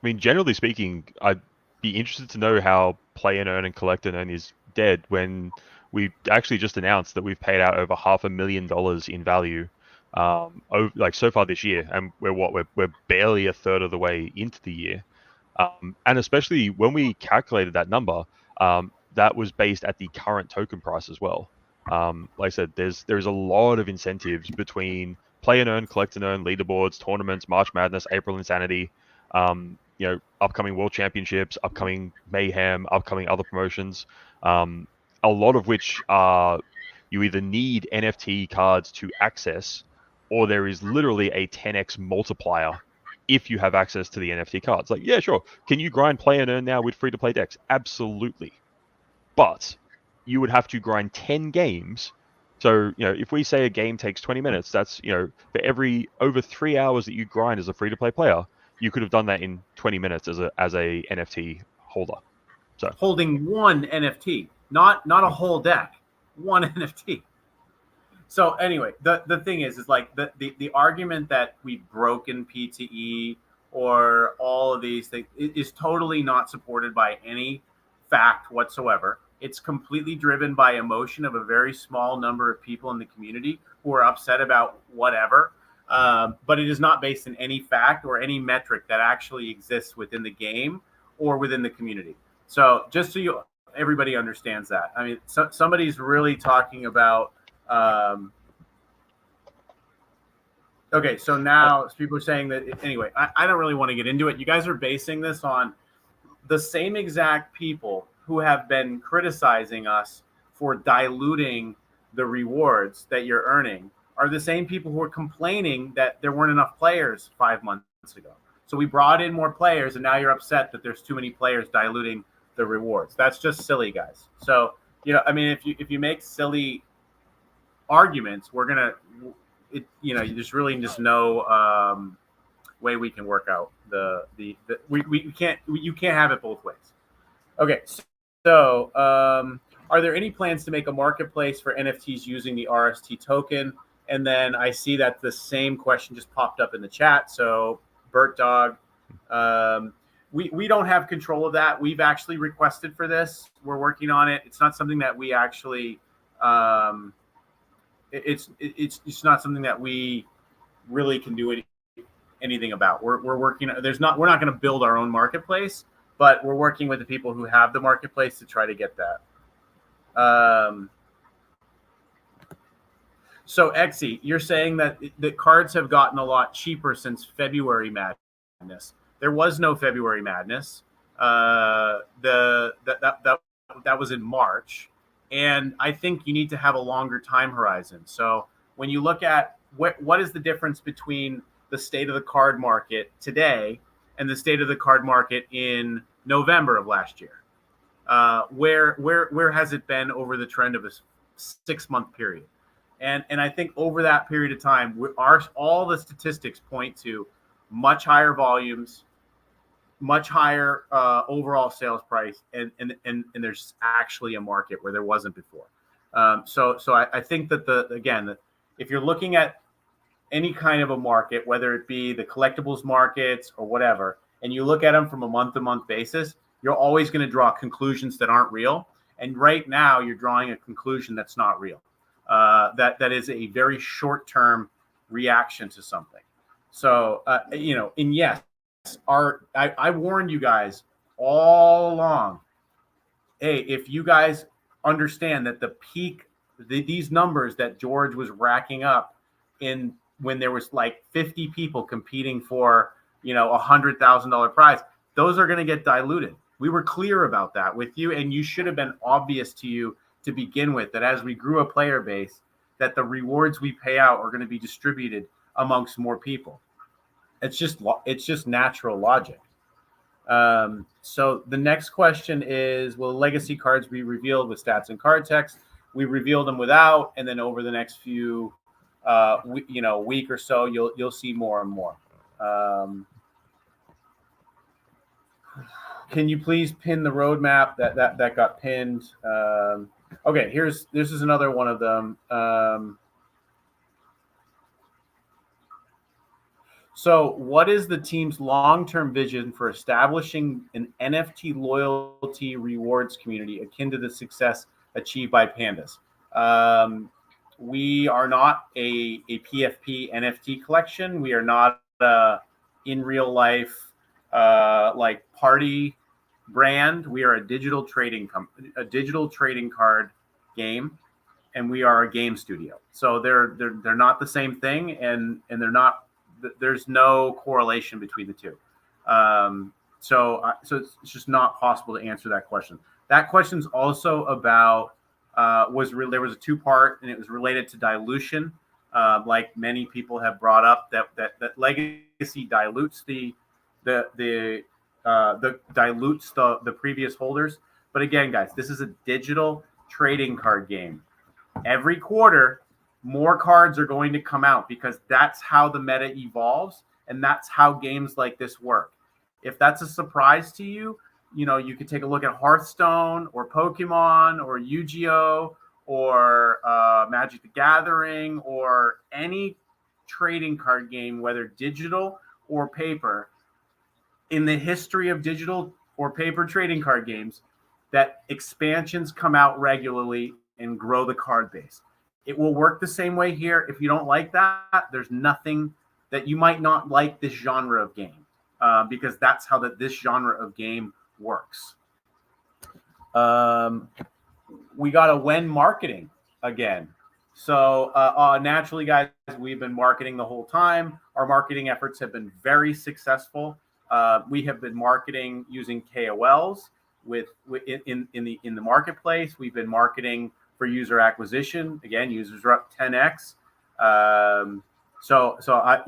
I mean, generally speaking, I'd be interested to know how Play and Earn and Collect and Earn is dead when we actually just announced that we've paid out over $500,000 in value, so far this year, and we're barely a third of the way into the year, and especially when we calculated that number, that was based at the current token price as well. Like I said, there's a lot of incentives between Play and Earn, Collect and Earn, leaderboards, tournaments, March Madness, April Insanity, upcoming World Championships, upcoming Mayhem, upcoming other promotions, a lot of which are you either need NFT cards to access, or there is literally a 10x multiplier if you have access to the NFT cards. Like, yeah, sure. Can you grind Play and Earn now with free-to-play decks? Absolutely. But you would have to grind 10 games. So, if we say a game takes 20 minutes, that's, for every over 3 hours that you grind as a free-to-play player, you could have done that in 20 minutes as a NFT holder. So holding one NFT, not a whole deck, one NFT. So anyway, the thing is like the argument that we've broken PTE or all of these things is totally not supported by any fact whatsoever. It's completely driven by emotion of a very small number of people in the community who are upset about whatever. but it is not based in any fact or any metric that actually exists within the game or within the community. So just so everybody understands that. I mean, somebody's really talking about. Okay, so now people are saying that anyway. I don't really want to get into it. You guys are basing this on the same exact people who have been criticizing us for diluting the rewards that you're earning are the same people who are complaining that there weren't enough players 5 months ago. So we brought in more players, and now you're upset that there's too many players diluting the rewards. That's just silly, guys. So, I mean, if you make silly arguments, we're gonna, there's really just no way we can work out we can't, you can't have it both ways. Okay, so are there any plans to make a marketplace for NFTs using the RST token? And then I see that the same question just popped up in the chat. So Bert Dog, we don't have control of that. We've actually requested for this. We're working on it. It's not something that we actually it's not something that we really can do anything about. We're working. We're not going to build our own marketplace, but we're working with the people who have the marketplace to try to get that. So Exy, you're saying that the cards have gotten a lot cheaper since February Madness. There was no February Madness. That was in March, and I think you need to have a longer time horizon. So when you look at what is the difference between the state of the card market today and the state of the card market in November of last year, where has it been over the trend of a 6-month period? And I think over that period of time, all the statistics point to much higher volumes, much higher overall sales price, and there's actually a market where there wasn't before. So I think that if you're looking at any kind of a market, whether it be the collectibles markets or whatever, and you look at them from a month-to-month basis, you're always going to draw conclusions that aren't real. And right now, you're drawing a conclusion that's not real. That is a very short-term reaction to something. So, and yes, I warned you guys all along. Hey, if you guys understand that the peak, these numbers that George was racking up when there was like 50 people competing for, $100,000 prize, those are going to get diluted. We were clear about that with you, and you should have been obvious to you to begin with, that as we grew a player base, that the rewards we pay out are going to be distributed amongst more people. It's just natural logic. So the next question is, will legacy cards be revealed with stats and card text? We revealed them without, and then over the next few week or so, you'll see more and more. Can you please pin the roadmap that got pinned? Okay, this is another one of them. So what is the team's long-term vision for establishing an NFT loyalty rewards community akin to the success achieved by Pandas? We are not a PFP NFT collection. We are not in real life like party brand. We are a digital trading card game, and we are a game studio. So they're not the same thing, and they're not. There's no correlation between the two. So it's just not possible to answer that question. That question's also about there was a two-part, and it was related to dilution. Like many people have brought up, that legacy dilutes the previous holders. But again, guys, this is a digital trading card game. Every quarter, more cards are going to come out, because that's how the meta evolves, and that's how games like this work. If that's a surprise to you, you could take a look at Hearthstone or Pokemon or Yu-Gi-Oh or Magic the Gathering or any trading card game, whether digital or paper. In the history of digital or paper trading card games, that expansions come out regularly and grow the card base. It will work the same way here. If you don't like that, there's nothing that you might not like this genre of game, because that's how this genre of game works. We got to when marketing again. So naturally, guys, we've been marketing the whole time. Our marketing efforts have been very successful. We have been marketing using KOLs in the marketplace. We've been marketing for user acquisition. Again, users are up 10x. So I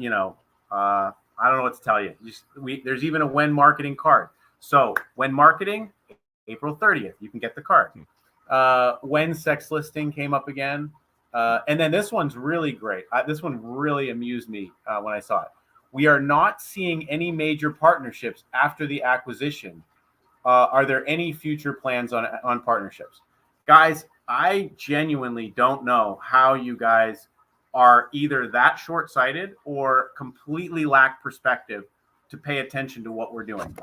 I don't know what to tell you. There's even a when marketing card. So when marketing, April 30th, you can get the card. When sex listing came up again. And then this one's really great. This one really amused me when I saw it. We are not seeing any major partnerships after the acquisition. Are there any future plans on partnerships? Guys, I genuinely don't know how you guys are either that short-sighted or completely lack perspective to pay attention to what we're doing.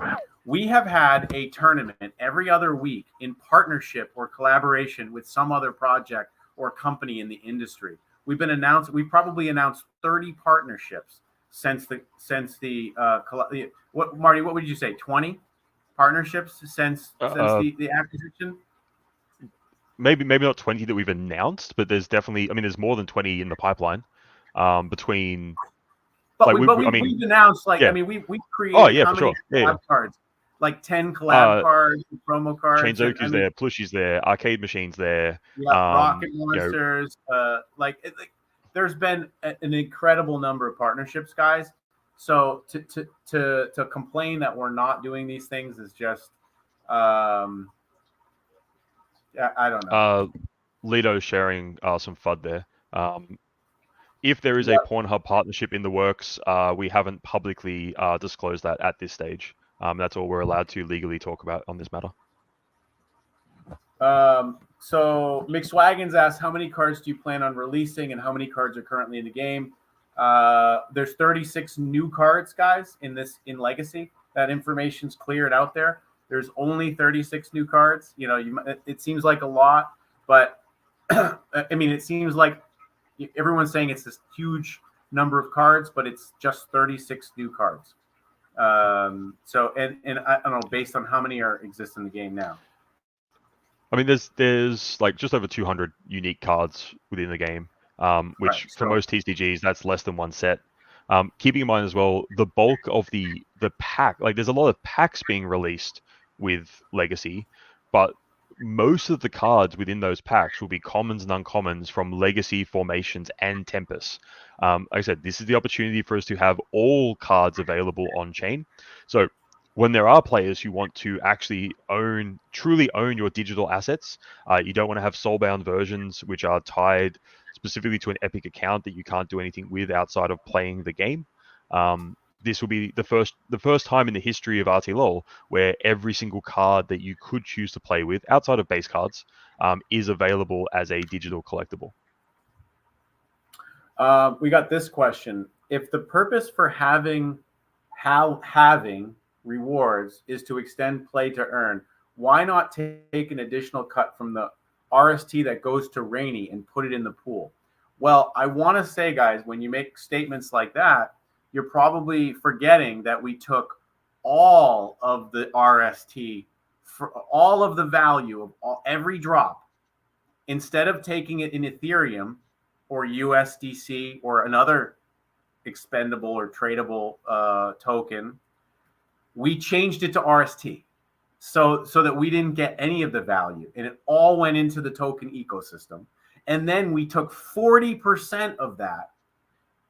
We have had a tournament every other week in partnership or collaboration with some other project or company in the industry. We've probably announced 30 partnerships since the what, Marty, what would you say, 20 partnerships since the acquisition? Maybe not 20 that we've announced, but there's definitely, I mean, there's more than 20 in the pipeline between. But we've announced, like, yeah. I mean, we created yeah, how for many sure. collab cards? Like 10 collab cards, promo cards. Chainzoku's there, Plushy's there, Arcade Machine's there. Yeah, Rocket Monsters. There's been an incredible number of partnerships, guys. So to complain that we're not doing these things is just, I don't know. Lido's sharing some FUD there. If there is a Pornhub partnership in the works, we haven't publicly disclosed that at this stage. That's all we're allowed to legally talk about on this matter. So McSwaggins asks, how many cards do you plan on releasing and how many cards are currently in the game? There's 36 new cards, guys, in Legacy. That information's cleared out there. There's only 36 new cards. You know, it seems like a lot, but I mean, it seems like everyone's saying it's this huge number of cards, but it's just 36 new cards. So and I don't know, based on how many exist in the game now. I mean, there's like just over 200 unique cards within the game, which for most TCGs, that's less than one set. Keeping in mind as well, the bulk of the pack, like there's a lot of packs being released with Legacy, but most of the cards within those packs will be commons and uncommons from Legacy, Formations, and Tempest. Like I said, this is the opportunity for us to have all cards available on chain. So when there are players who want to actually truly own your digital assets, you don't want to have soulbound versions which are tied specifically to an Epic account that you can't do anything with outside of playing the game. This will be the first time in the history of RTLOL where every single card that you could choose to play with outside of base cards is available as a digital collectible. We got this question. If the purpose for having rewards is to extend play to earn, why not take an additional cut from the RST that goes to Raini and put it in the pool? Well, I want to say, guys, when you make statements like that, you're probably forgetting that we took all of the RST, for all of the value of every drop, instead of taking it in Ethereum or USDC or another expendable or tradable token, we changed it to RST so that we didn't get any of the value, and it all went into the token ecosystem. And then we took 40% of that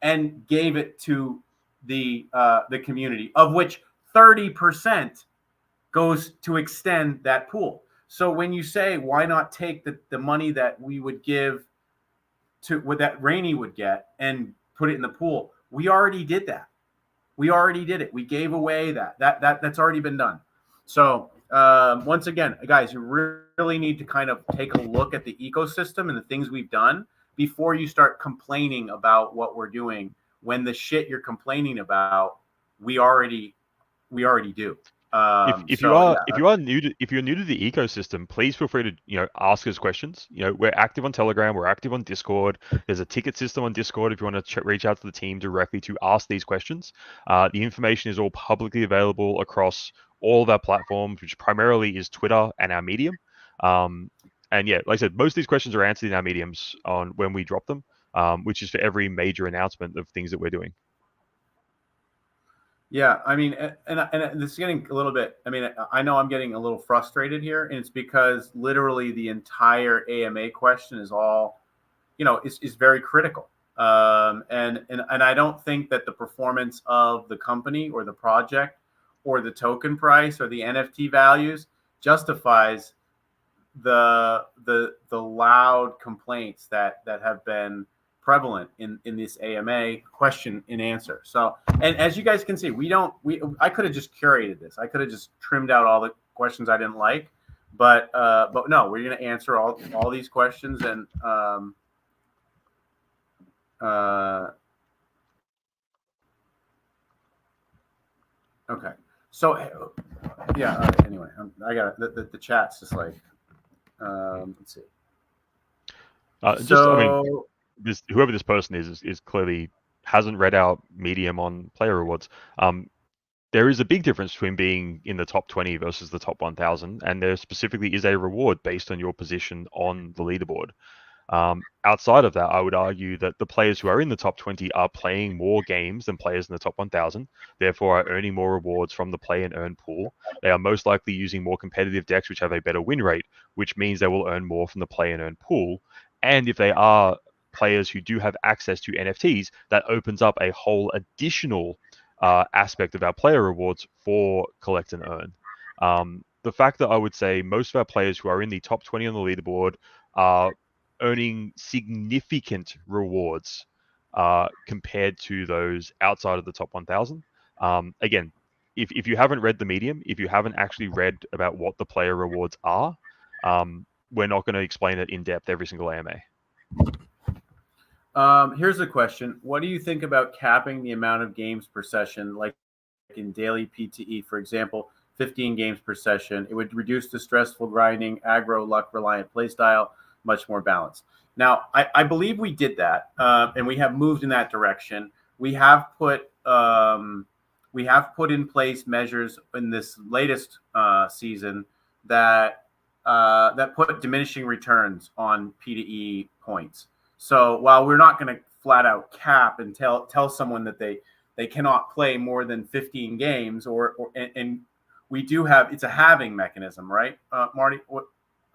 and gave it to the community, of which 30% goes to extend that pool. So when you say, why not take the money that we would give to what that Rainy would get and put it in the pool, we already did that. We already did it. We gave away that's already been done. So once again, guys, you really need to kind of take a look at the ecosystem and the things we've done before you start complaining about what we're doing, when the shit you're complaining about, we already do. If you So are yeah, if you're new to the ecosystem, please feel free to ask us questions. We're active on Telegram, we're active on Discord. There's a ticket system on Discord if you want to reach out to the team directly to ask these questions. The information is all publicly available across all of our platforms, which primarily is Twitter and our Medium. And yeah, like I said, most of these questions are answered in our Mediums on when we drop them, which is for every major announcement of things that we're doing. yeah. I mean, and this is getting a little bit. I mean, I know I'm getting a little frustrated here, and it's because literally the entire AMA question is all, is very critical. And I don't think that the performance of the company or the project or the token price or the NFT values justifies the loud complaints that have been prevalent in this AMA question and answer. So, and as you guys can see, I could have just curated this. I could have just trimmed out all the questions I didn't like, but no, we're going to answer all these questions. And okay, so yeah. Anyway, I got the chat's just like, let's see. Just, I mean, So whoever this person is clearly hasn't read our Medium on player rewards. There is a big difference between being in the top 20 versus the top 1,000, and there specifically is a reward based on your position on the leaderboard. Outside of that, I would argue that the players who are in the top 20 are playing more games than players in the top 1,000, therefore are earning more rewards from the play and earn pool. They are most likely using more competitive decks, which have a better win rate, which means they will earn more from the play and earn pool. And if they are players who do have access to NFTs, that opens up a whole additional aspect of our player rewards for collect and earn. The fact that I would say most of our players who are in the top 20 on the leaderboard are earning significant rewards compared to those outside of the top 1,000. Again, if you haven't read the Medium, if you haven't actually read about what the player rewards are, we're not going to explain it in depth every single AMA. Here's a question. What do you think about capping the amount of games per session, like in daily PTE, for example, 15 games per session? It would reduce the stressful grinding, aggro, luck-reliant playstyle, much more balanced. Now, I believe we did that, and we have moved in that direction. We have put in place measures in this latest season that put diminishing returns on PTE points. So while we're not going to flat out cap and tell someone that they cannot play more than 15 games, and we do have, it's a halving mechanism, right, Marty?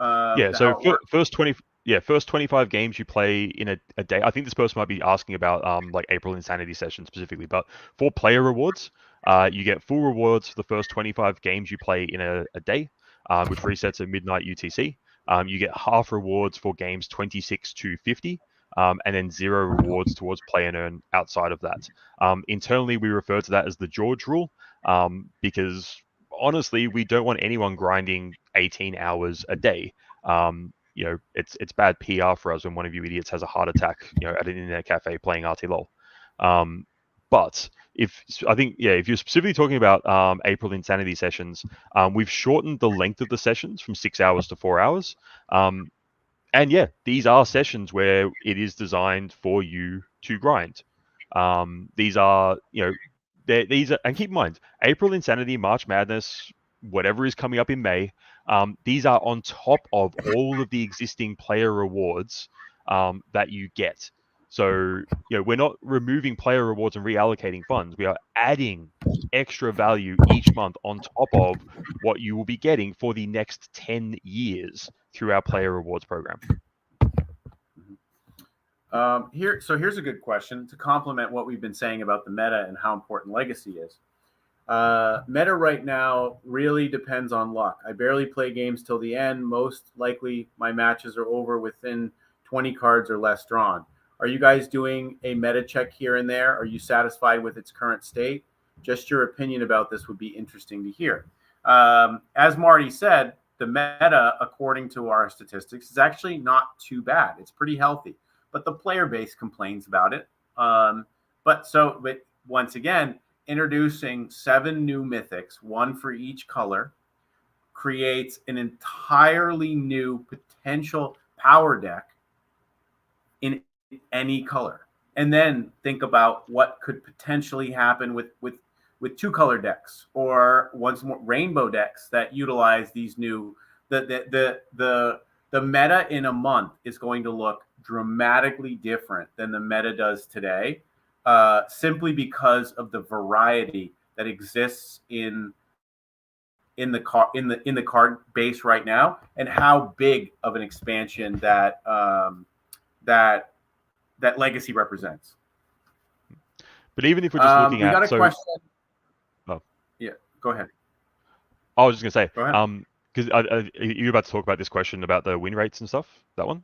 Yeah. So first 25 games you play in a day. I think this person might be asking about like April Insanity session specifically, but for player rewards, you get full rewards for the first 25 games you play in a day, which resets at midnight UTC. You get half rewards for games 26 to 50. And then 0 rewards towards play and earn outside of that. Internally, we refer to that as the George rule, because honestly, we don't want anyone grinding 18 hours a day. It's bad PR for us when one of you idiots has a heart attack, at an internet cafe playing RTLOL. But if you're specifically talking about April Insanity sessions, we've shortened the length of the sessions from 6 hours to 4 hours. And yeah, these are sessions where it is designed for you to grind. These are, and keep in mind, April Insanity, March Madness, whatever is coming up in May, these are on top of all of the existing player rewards that you get. So, we're not removing player rewards and reallocating funds. We are adding extra value each month on top of what you will be getting for the next 10 years through our player rewards program. Here's a good question to complement what we've been saying about the meta and how important legacy is. Meta right now really depends on luck. I barely play games till the end. Most likely my matches are over within 20 cards or less drawn. Are you guys doing a meta check here and there? Are you satisfied with its current state? Just your opinion about this would be interesting to hear. As Marty said, the meta, according to our statistics, is actually not too bad. It's pretty healthy, but the player base complains about it. But once again, introducing 7 new mythics, one for each color, creates an entirely new potential power deck in any color. And then think about what could potentially happen with 2-color decks, or once more rainbow decks that utilize these new the meta in a month is going to look dramatically different than the meta does today, simply because of the variety that exists in the card base right now, and how big of an expansion that that legacy represents. But even if we're just looking we got at a question. Oh, Yeah, go ahead. I was just gonna Go say, ahead. because you're about to talk about this question about the win rates and stuff. That one.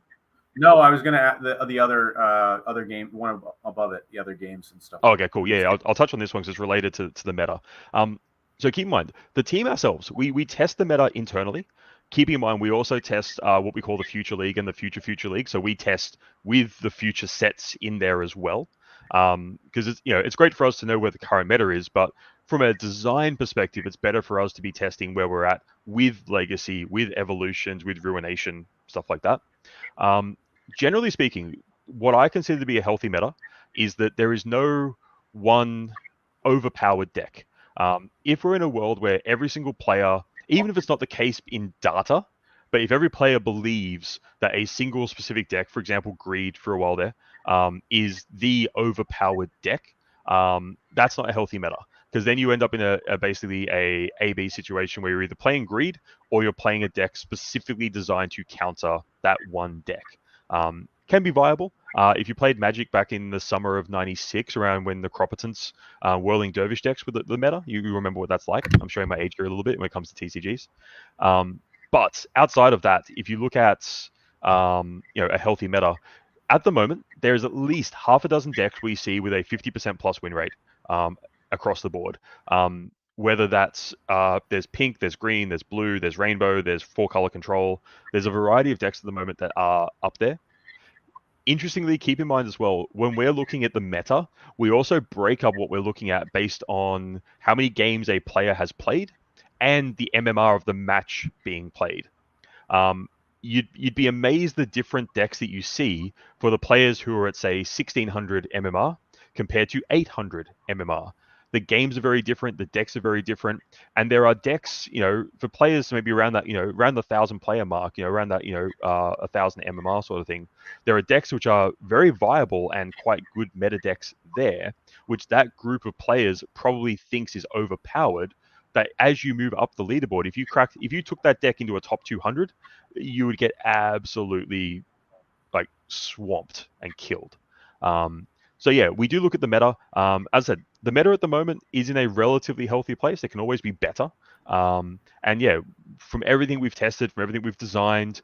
No, I was going to add the other game, one above it, the other games and stuff. Oh, okay, cool. Yeah, I'll touch on this one because it's related to the meta. So keep in mind, the team ourselves, we test the meta internally. Keeping in mind, we also test what we call the Future League and the Future League. So we test with the future sets in there as well. Because it's great for us to know where the current meta is, but from a design perspective, it's better for us to be testing where we're at with Legacy, with Evolutions, with Ruination, stuff like that. Generally speaking, what I consider to be a healthy meta is that there is no one overpowered deck. If we're in a world where every single player, even if it's not the case in data, but if every player believes that a single specific deck, for example, Greed for a while there, is the overpowered deck, that's not a healthy meta. Because then you end up in basically a A/B situation where you're either playing Greed or you're playing a deck specifically designed to counter that one deck. Can be viable. If you played Magic back in the summer of '96, around when the Croppertons Whirling Dervish decks were the meta, you remember what that's like. I'm showing my age here a little bit when it comes to TCGs. But outside of that, if you look at a healthy meta, at the moment, there's at least half a dozen decks we see with a 50% plus win rate across the board. Whether that's there's pink, there's green, there's blue, there's rainbow, there's 4-color control. There's a variety of decks at the moment that are up there. Interestingly, keep in mind as well, when we're looking at the meta, we also break up what we're looking at based on how many games a player has played and the MMR of the match being played. You'd be amazed the different decks that you see for the players who are at, say, 1600 MMR compared to 800 MMR. The games are very different, the decks are very different, and there are decks, for players maybe around that, around the 1,000 player mark, around that, 1,000 MMR sort of thing. There are decks which are very viable and quite good meta decks there, which that group of players probably thinks is overpowered. That as you move up the leaderboard, if you took that deck into a top 200, you would get absolutely like swamped and killed. So yeah, we do look at the meta. As I said, the meta at the moment is in a relatively healthy place. It can always be better. And yeah, from everything we've tested, from everything we've designed,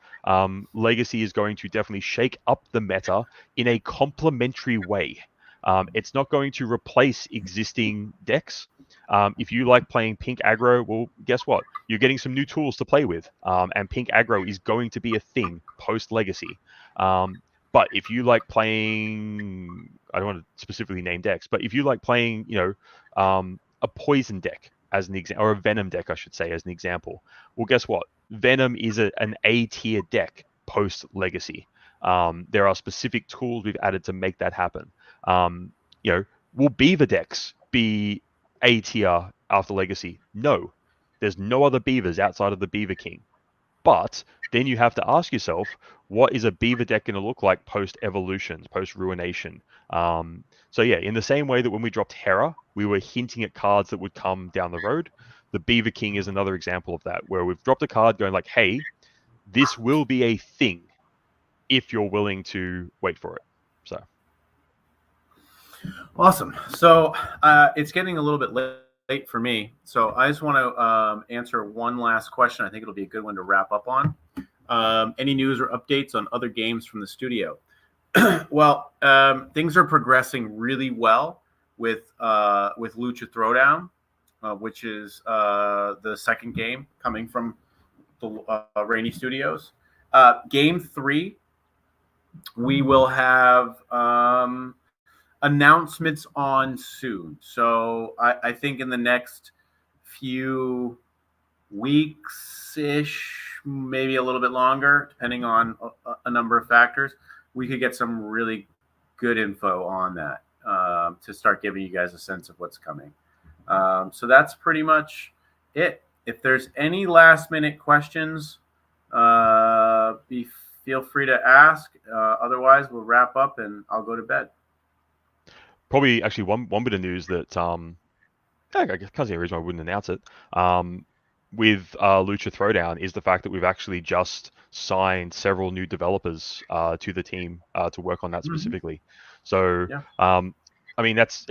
Legacy is going to definitely shake up the meta in a complementary way. It's not going to replace existing decks. If you like playing pink aggro, well, guess what? You're getting some new tools to play with. And pink aggro is going to be a thing post Legacy. But if you like playing, I don't want to specifically name decks, but if you like playing, a poison deck as an example, or a venom deck, I should say, as an example, well, guess what? Venom is an A tier deck post Legacy. There are specific tools we've added to make that happen. Will Beaver decks be A tier after Legacy? No. There's no other Beavers outside of the Beaver King. But then you have to ask yourself, what is a Beaver deck going to look like post Evolutions, post Ruination? So yeah, in the same way that when we dropped Hera, we were hinting at cards that would come down the road. The Beaver King is another example of that, where we've dropped a card going like, hey, this will be a thing if you're willing to wait for it. So awesome. So it's getting a little bit late for me. So I just want to answer one last question. I think it'll be a good one to wrap up on. Any news or updates on other games from the studio? Well, things are progressing really well with Lucha Throwdown, which is the second game coming from the Raini Studios. Game 3, we will have announcements on soon. So I think in the next few weeks ish, maybe a little bit longer, depending on a number of factors, we could get some really good info on that to start giving you guys a sense of what's coming. So that's pretty much it. If there's any last minute questions, feel free to ask. Otherwise, we'll wrap up and I'll go to bed. Probably actually one bit of news that I can't see a reason why I wouldn't announce it. With Lucha Throwdown is the fact that we've actually just signed several new developers to the team to work on that specifically. So, Yeah. I mean, it's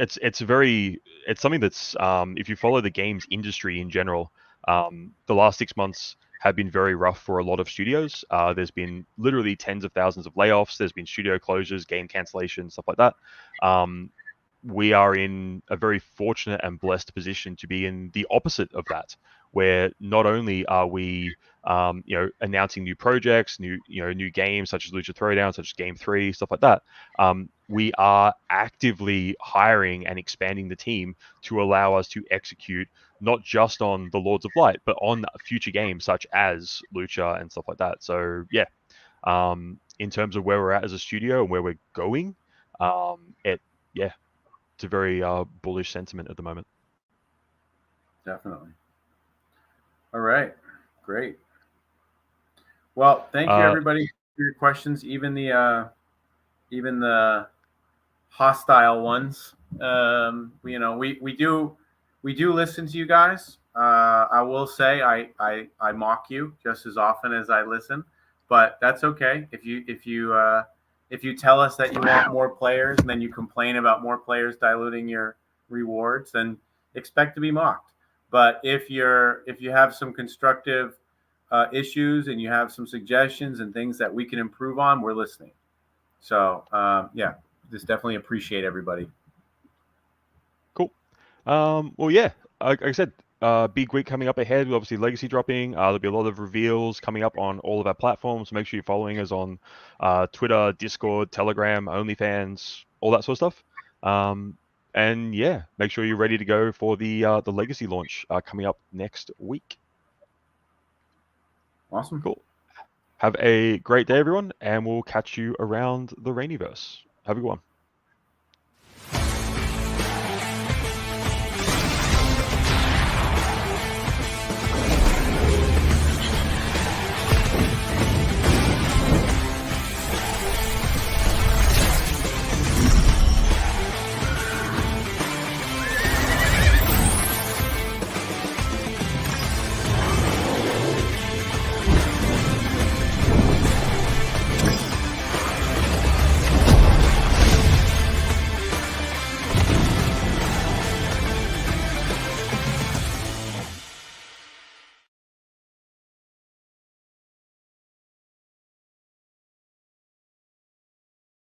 something that's if you follow the games industry in general, the last 6 months have been very rough for a lot of studios. There's been literally tens of thousands of layoffs. There's been studio closures, game cancellations, stuff like that. We are in a very fortunate and blessed position to be in the opposite of that, where not only are we, announcing new projects, new games such as Lucha Throwdown, such as Game 3, stuff like that. We are actively hiring and expanding the team to allow us to execute not just on the Lords of Light, but on future games such as Lucha and stuff like that. So yeah, in terms of where we're at as a studio and where we're going, it's a very bullish sentiment at the moment. Definitely. All right. Great. Well, thank you everybody for your questions, even the hostile ones. We do listen to you guys. I will say I mock you just as often as I listen, but that's okay. If you tell us that you want more players and then you complain about more players diluting your rewards, then expect to be mocked. But if you have some constructive issues and you have some suggestions and things that we can improve on, we're listening. So yeah, just definitely appreciate everybody. Cool. Well, yeah, like I said, big week coming up ahead. Obviously, Legacy dropping. There'll be a lot of reveals coming up on all of our platforms. Make sure you're following us on Twitter, Discord, Telegram, OnlyFans, all that sort of stuff. And yeah, make sure you're ready to go for the Legacy launch coming up next week. Awesome. Cool. Have a great day, everyone, and we'll catch you around the Rainiverse. Have a good one.